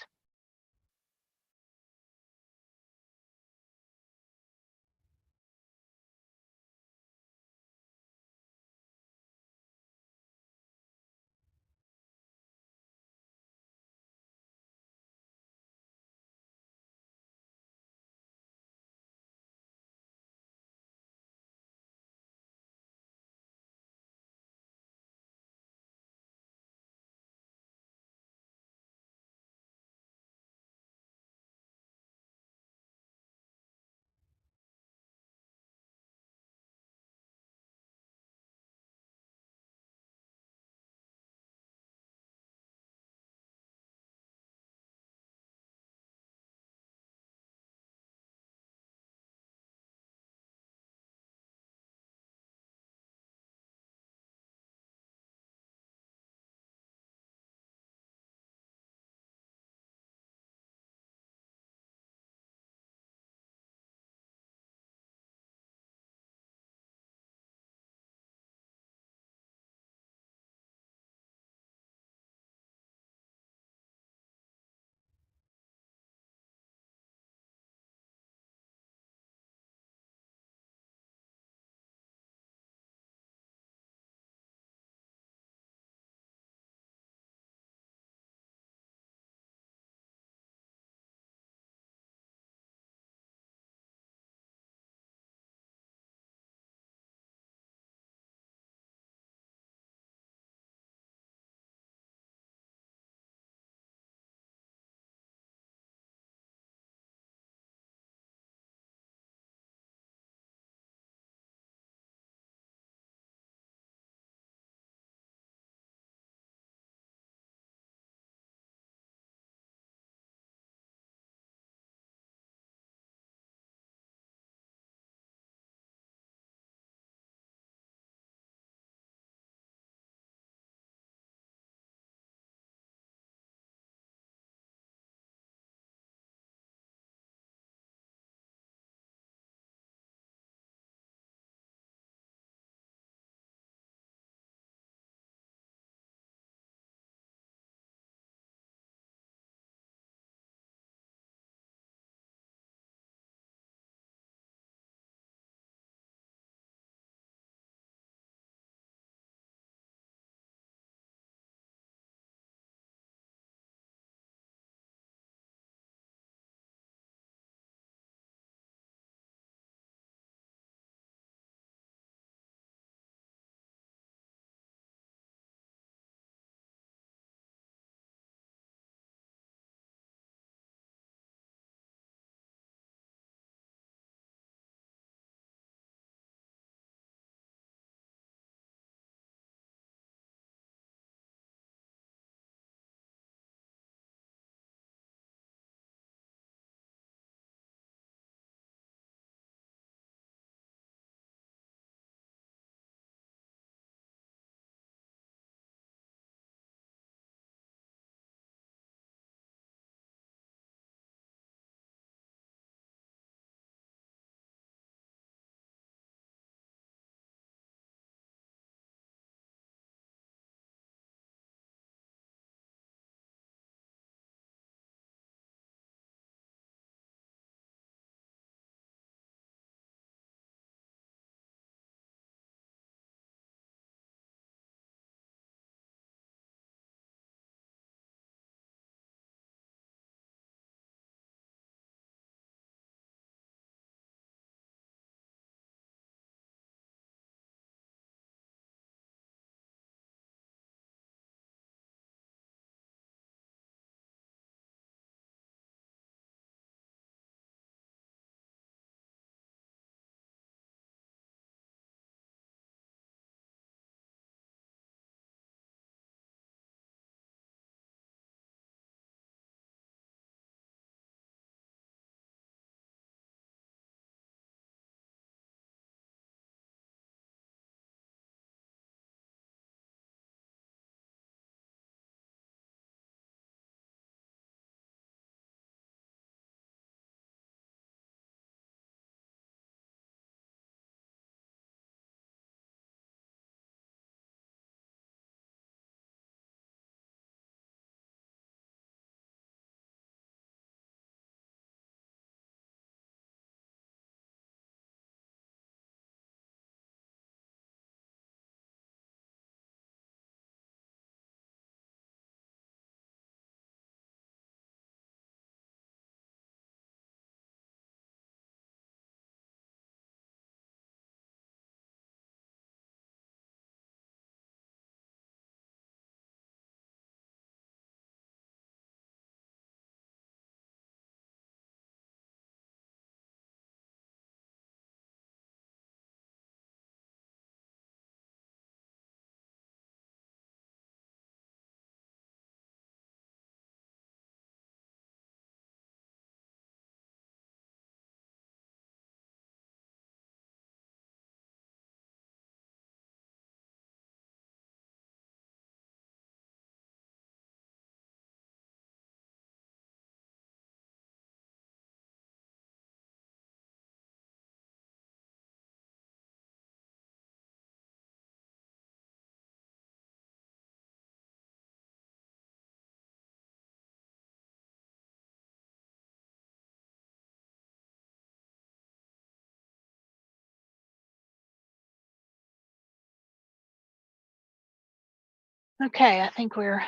Okay, I think we're a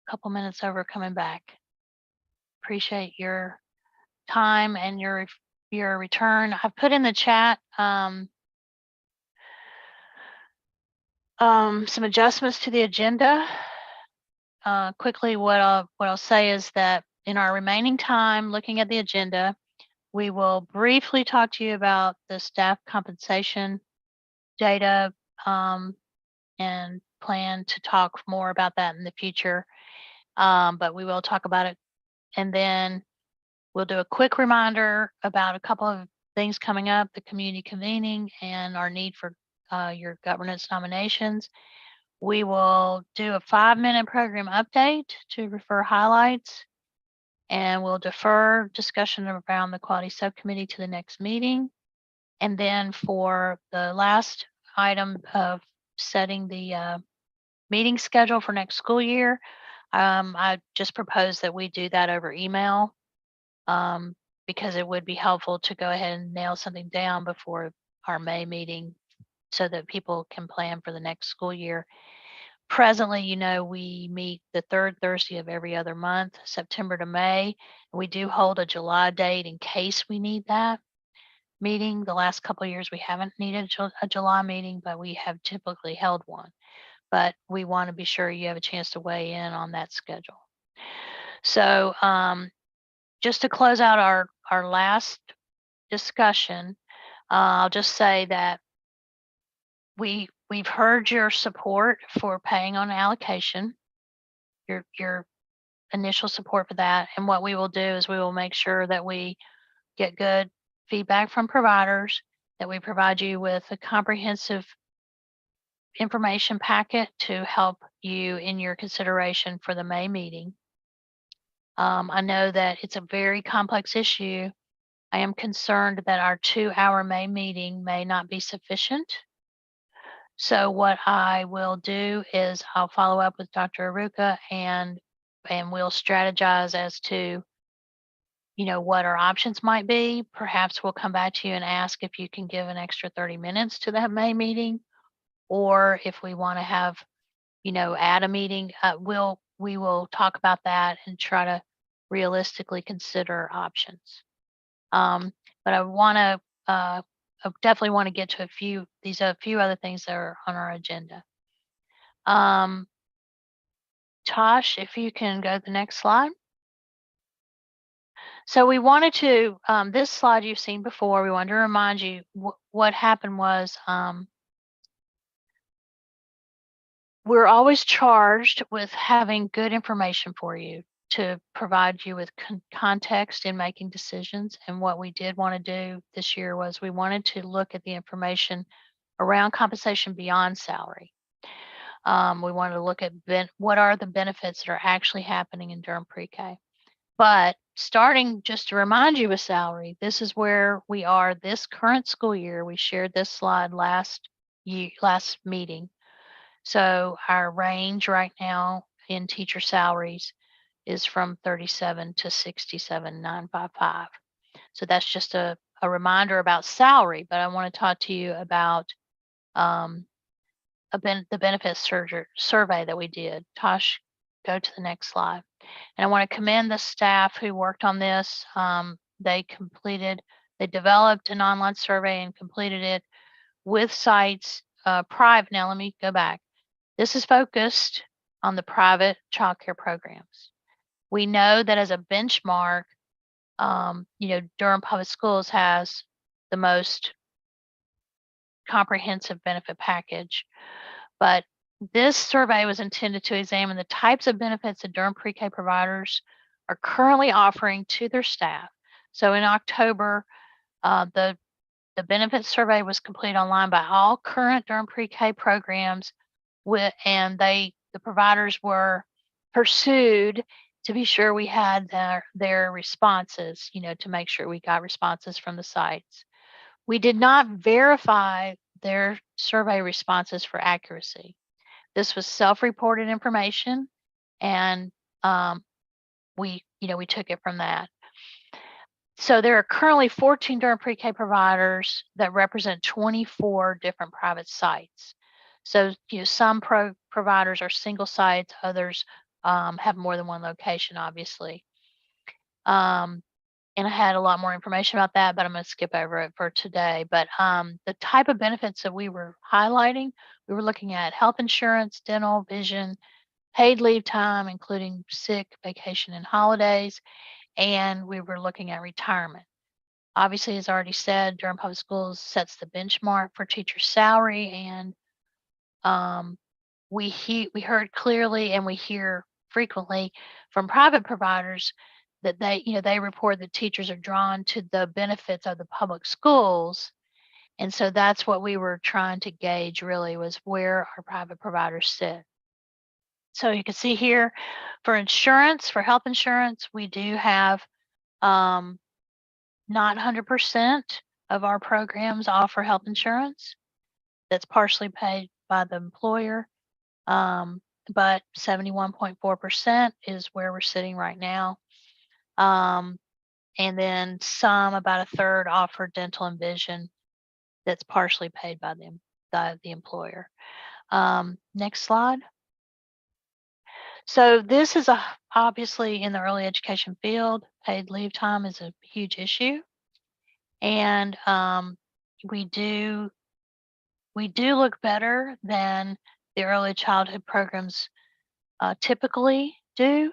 couple minutes over coming back. Appreciate your time and your return. I've put in the chat some adjustments to the agenda. Quickly, what I'll say is that in our remaining time, looking at the agenda, we will briefly talk to you about the staff compensation data and plan to talk more about that in the future. But we will talk about it. And then we'll do a quick reminder about a couple of things coming up, the community convening and our need for your governance nominations. We will do a 5-minute program update to refer highlights, and we'll defer discussion around the quality subcommittee to the next meeting. And then for the last item of setting the meeting schedule for next school year, I just propose that we do that over email because it would be helpful to go ahead and nail something down before our May meeting so that people can plan for the next school year. Presently, we meet the third Thursday of every other month, September to May. We do hold a July date in case we need that meeting. The last couple of years, we haven't needed a July meeting, but we have typically held one. But we want to be sure you have a chance to weigh in on that schedule. So just to close out our last discussion, I'll just say that we've heard your support for paying on allocation, your initial support for that. And what we will do is we will make sure that we get good feedback from providers, that we provide you with a comprehensive information packet to help you in your consideration for the May meeting. I know that it's a very complex issue. I am concerned that our 2-hour May meeting may not be sufficient. So what I will do is I'll follow up with Dr. Aruka and we'll strategize as to, what our options might be. Perhaps we'll come back to you and ask if you can give an extra 30 minutes to that May meeting, or if we want to have, add a meeting, we will talk about that and try to realistically consider options. But I definitely want to get to a few other things that are on our agenda. Tosh, if you can go to the next slide. So we wanted to, this slide you've seen before, we wanted to remind you what happened was we're always charged with having good information for you to provide you with context in making decisions. And what we did want to do this year was we wanted to look at the information around compensation beyond salary. We wanted to look at what are the benefits that are actually happening in Durham Pre-K. But starting, just to remind you, with salary, this is where we are this current school year. We shared this slide last meeting. So our range right now in teacher salaries is from 37 to 67,955. So that's just a reminder about salary, but I want to talk to you about the benefits survey that we did. Tosh, go to the next slide. And I want to commend the staff who worked on this. They developed an online survey and completed it with sites private. Now let me go back. This is focused on the private childcare programs. We know that as a benchmark, Durham Public Schools has the most comprehensive benefit package. But this survey was intended to examine the types of benefits that Durham Pre-K providers are currently offering to their staff. So in October, the benefits survey was completed online by all current Durham Pre-K programs, and the providers were pursued to be sure we had their responses, to make sure we got responses from the sites. We did not verify their survey responses for accuracy. This was self-reported information, and we took it from that. So there are currently 14 Durham Pre-K providers that represent 24 different private sites. So, some providers are single sites, others have more than one location, obviously. And I had a lot more information about that, but I'm going to skip over it for today. But the type of benefits that we were highlighting, we were looking at health insurance, dental, vision, paid leave time, including sick, vacation, and holidays, and we were looking at retirement. Obviously, as already said, Durham Public Schools sets the benchmark for teacher salary, and we heard clearly, and we hear frequently from private providers that they report that teachers are drawn to the benefits of the public schools. And so that's what we were trying to gauge, really, was where our private providers sit. So you can see here for insurance, for health insurance, we do have not 100% of our programs offer health insurance that's partially paid by the employer. But 71.4% is where we're sitting right now. And then some, about a third, offer dental and vision that's partially paid by the employer. Next slide. So this is obviously in the early education field, paid leave time is a huge issue. And we do look better than the early childhood programs typically do,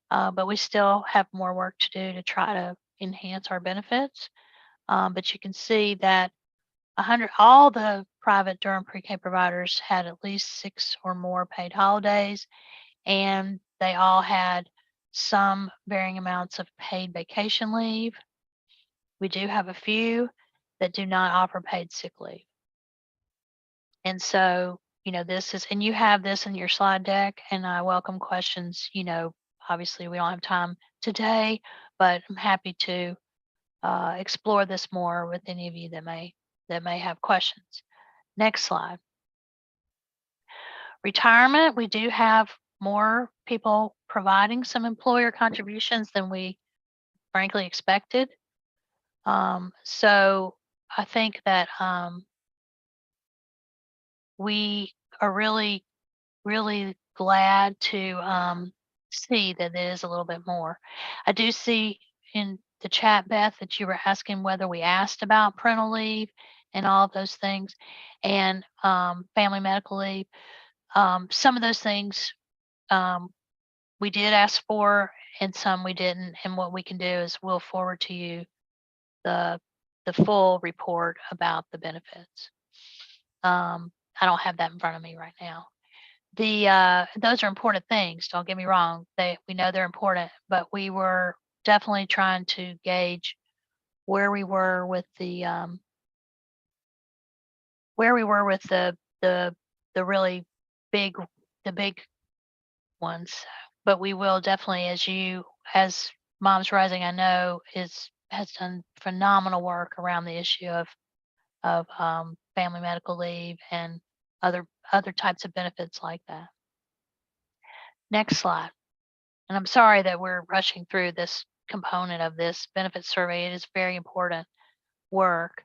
but we still have more work to do to try to enhance our benefits. But you can see that all the private Durham pre-K providers had at least 6 or more paid holidays, and they all had some varying amounts of paid vacation leave. We do have a few that do not offer paid sick leave. And so, and you have this in your slide deck, and I welcome questions. Obviously we don't have time today, but I'm happy to explore this more with any of you that may have questions. Next slide. Retirement, we do have more people providing some employer contributions than we frankly expected. So I think that we are really, really glad to see that it is a little bit more. I do see in the chat, Beth, that you were asking whether we asked about parental leave and all of those things, and family medical leave. Some of those things we did ask for, and some we didn't. And what we can do is we'll forward to you the full report about the benefits. I don't have that in front of me right now. Those are important things. Don't get me wrong. We know they're important, but we were definitely trying to gauge where we were with the really big ones. But we will definitely, as Moms Rising, I know has done phenomenal work around the issue of family medical leave and other types of benefits like that. Next slide. And I'm sorry that we're rushing through this component of this benefit survey. It is very important work.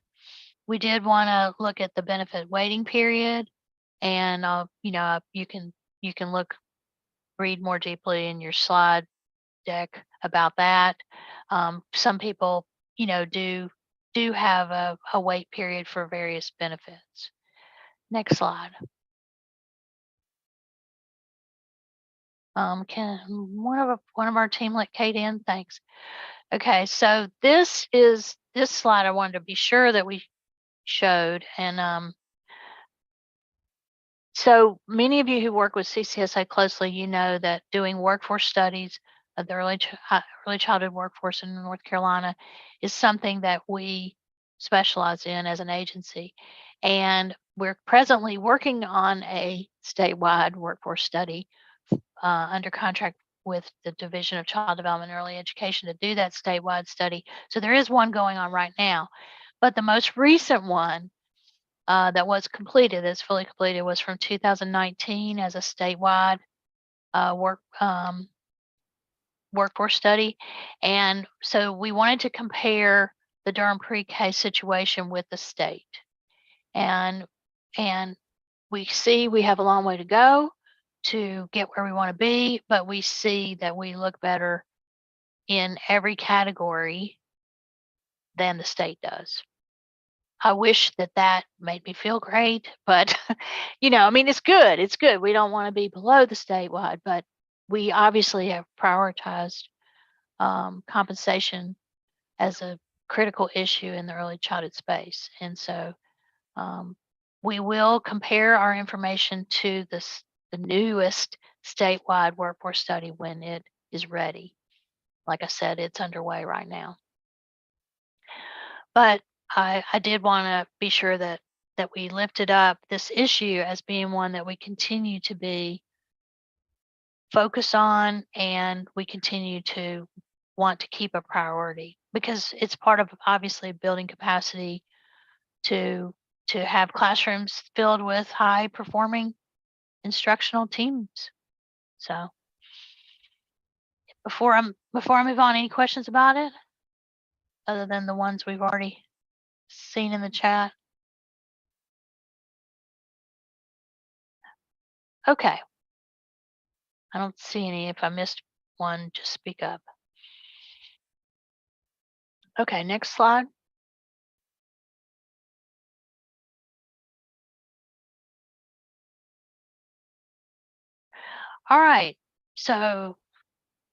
We did want to look at the benefit waiting period, and you can read more deeply in your slide deck about that. Some people, do have a wait period for various benefits. Next slide. Can one of our team let Kate in? Thanks. Okay, so this slide I wanted to be sure that we showed, and so many of you who work with CCSA closely, you know that doing workforce studies of the early childhood workforce in North Carolina is something that we specialize in as an agency. And we're presently working on a statewide workforce study under contract with the Division of Child Development and Early Education to do that statewide study. So there is one going on right now. But the most recent one that was completed, that's fully completed, was from 2019 as a statewide workforce study. And so we wanted to compare the Durham pre-K situation with the state. And we see we have a long way to go to get where we want to be, but we see that we look better in every category than the state does. I wish that that made me feel great, but I mean, it's good. It's good. We don't want to be below the statewide, but we obviously have prioritized compensation as a critical issue in the early childhood space. And so we will compare our information to the newest statewide workforce study when it is ready. Like I said, it's underway right now. But I did want to be sure that we lifted up this issue as being one that we continue to be focused on, and we continue to want to keep a priority, because it's part of obviously building capacity to have classrooms filled with high performing instructional teams. So before I move on, any questions about it other than the ones we've already seen in the chat? Okay. I don't see any. If I missed one, just speak up. Okay, next slide. All right, so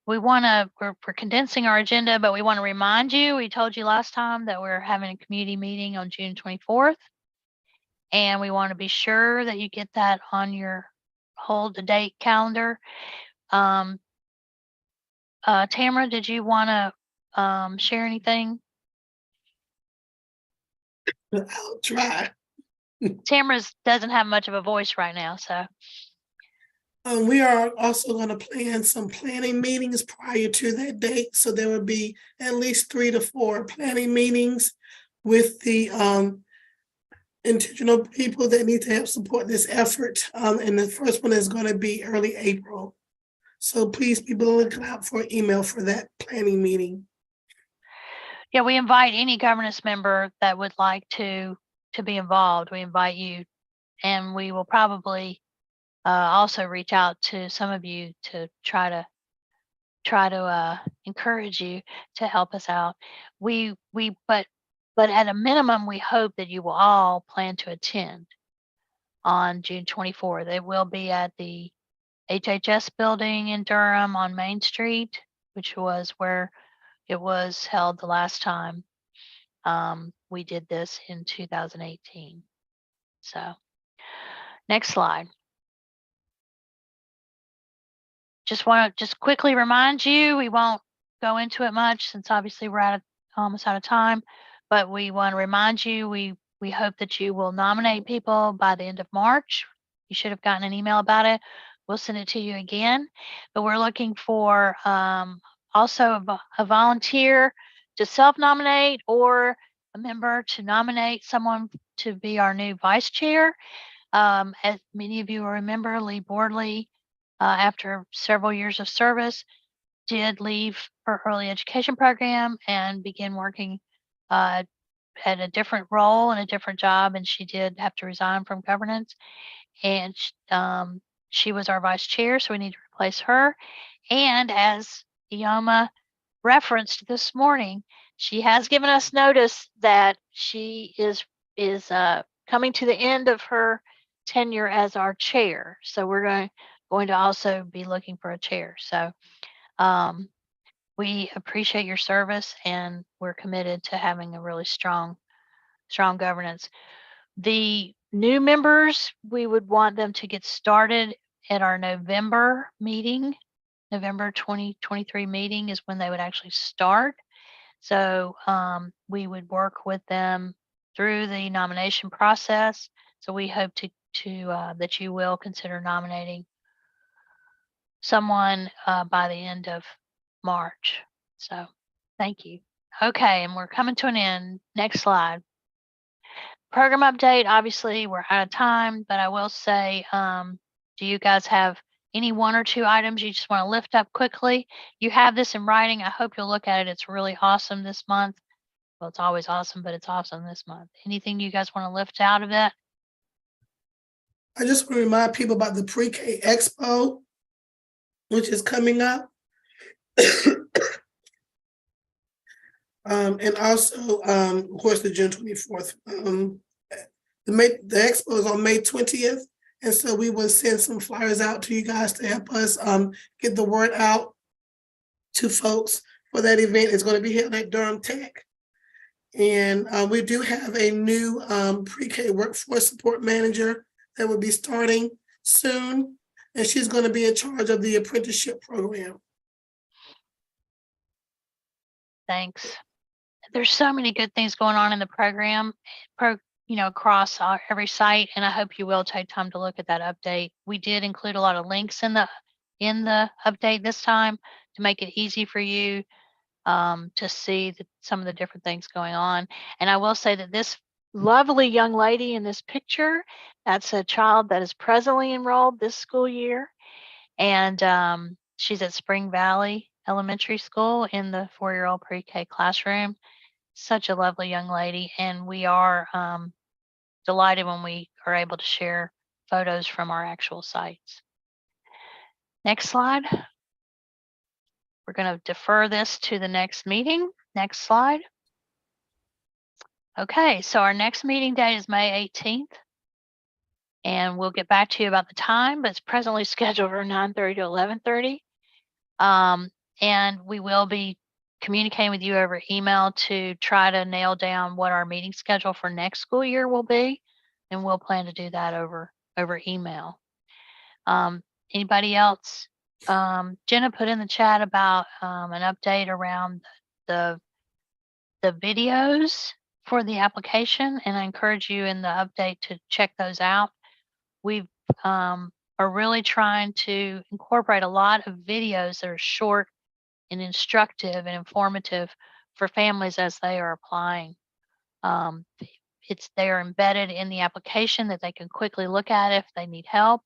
we're condensing our agenda, but we want to remind you, we told you last time that we're having a community meeting on June 24th. And we want to be sure that you get that on your hold the date calendar. Tamara, did you want to share anything? I'll try. Tamara doesn't have much of a voice right now, so. We are also going to plan some planning meetings prior to that date. So there will be at least 3 to 4 planning meetings with the intentional people that need to help support this effort. And the first one is going to be early April. So please be looking out for an email for that planning meeting. Yeah, we invite any governance member that would like to be involved. We invite you, and we will probably also reach out to some of you to try to encourage you to help us out. But at a minimum, we hope that you will all plan to attend on June 24th. They will be at the HHS building in Durham on Main Street, which was where it was held the last time we did this in 2018. So next slide. Just want to quickly remind you, we won't go into it much since obviously we're almost out of time, but we want to remind you, we hope that you will nominate people by the end of March. You should have gotten an email about it. We'll send it to you again, but we're looking for also a volunteer to self-nominate or a member to nominate someone to be our new vice chair. As many of you will remember, Lee Boardley, after several years of service, did leave her early education program and begin working at a different role and a different job, and she did have to resign from governance. And she was our vice chair, so we need to replace her. And as Ioma referenced this morning, she has given us notice that she is coming to the end of her tenure as our chair. So we're going to also be looking for a chair. So we appreciate your service, and we're committed to having a really strong governance. The new members, we would want them to get started at our November meeting. November 2023 meeting is when they would actually start. So we would work with them through the nomination process. So we hope to that you will consider nominating someone by the end of March. So thank you. Okay, and we're coming to an end. Next slide. Program update. Obviously, we're out of time, but I will say, do you guys have any 1 or 2 items you just want to lift up quickly? You have this in writing. I hope you'll look at it. It's really awesome this month. Well, it's always awesome, but it's awesome this month. Anything you guys want to lift out of it? I just want to remind people about the Pre-K Expo, which is coming up. And also, of course, the June 24th. The expo is on May 20th. And so we will send some flyers out to you guys to help us get the word out to folks for that event. It's going to be held at Durham Tech. And we do have a new Pre-K workforce support manager that will be starting soon. And she's going to be in charge of the apprenticeship program. Thanks. There's so many good things going on in the program, across every site, and I hope you will take time to look at that update. We did include a lot of links in the update this time to make it easy for you to see some of the different things going on. And I will say that this lovely young lady in this picture, that's a child that is presently enrolled this school year, and she's at Spring Valley Elementary School in the 4-year-old pre-K classroom. Such a lovely young lady, and we are delighted when we are able to share photos from our actual sites. Next slide. We're going to defer this to the next meeting. Next slide. Okay, so our next meeting date is May 18th, and we'll get back to you about the time, but it's presently scheduled for 9:30 to 11:30. And we will be communicating with you over email to try to nail down what our meeting schedule for next school year will be, and we'll plan to do that over email. Anybody else? Jenna put in the chat about an update around the videos for the application, and I encourage you in the update to check those out. We are really trying to incorporate a lot of videos that are short and instructive and informative for families as they are applying. They are embedded in the application that they can quickly look at if they need help.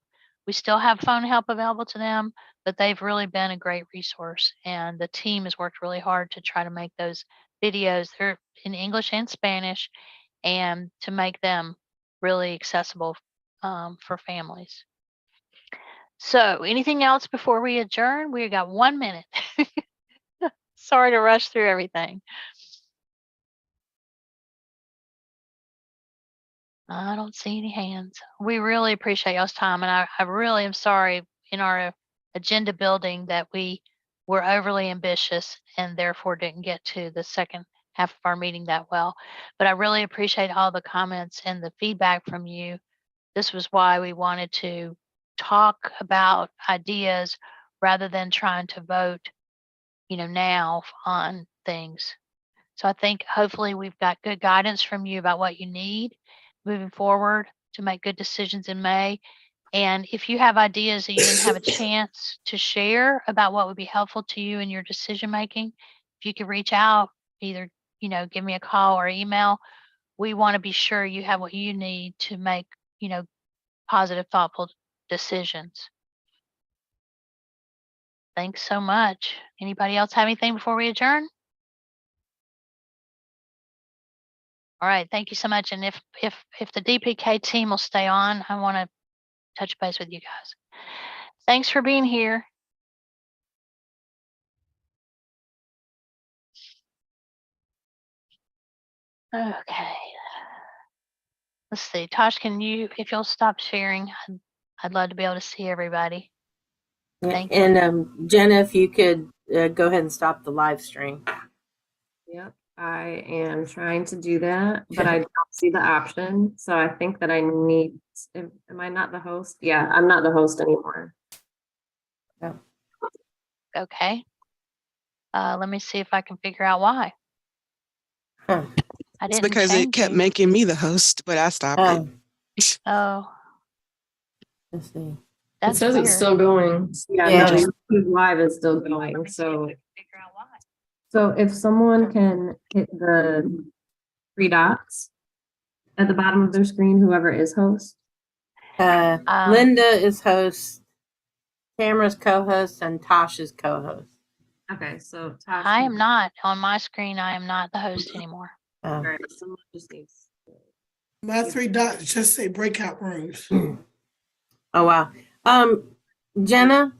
We still have phone help available to them, but they've really been a great resource, and the team has worked really hard to try to make those videos, they're in English and Spanish, and to make them really accessible for families. So anything else before we adjourn? We got 1 minute. Sorry to rush through everything. I don't see any hands. We really appreciate y'all's time, and I really am sorry in our agenda building that we were overly ambitious and therefore didn't get to the second half of our meeting that well. But I really appreciate all the comments and the feedback from you. This was why we wanted to talk about ideas rather than trying to vote, now on things. So I think hopefully we've got good guidance from you about what you need moving forward to make good decisions in May. And if you have ideas that you didn't have a chance to share about what would be helpful to you in your decision making, if you could reach out, either, give me a call or email. We want to be sure you have what you need to make, positive, thoughtful decisions. Thanks so much. Anybody else have anything before we adjourn? All right, thank you so much. And if the DPK team will stay on, I want to touch base with you guys. Thanks for being here. Okay. Let's see, Tosh, if you'll stop sharing, I'd love to be able to see everybody. Thank you. And Jenna, if you could go ahead and stop the live stream. Yep, I am trying to do that, but I don't see the option. So I think that am I not the host? Yeah, I'm not the host anymore. Oh. Okay. Let me see if I can figure out why. Huh. I It's didn't because it change kept you. making me the host, but I stopped it. Oh, Let's see. It that's says weird. it's still going. Yeah, Yeah. no, YouTube Live is still going. So if someone can hit the 3 dots at the bottom of their screen, whoever is host. Linda is host, Tamara's co-host, and Tosh is co-host. Okay, so Tosh. I am not on my screen. I am not the host anymore. All right, someone just needs. My 3 dots just say breakout rooms. Oh, wow. Jenna,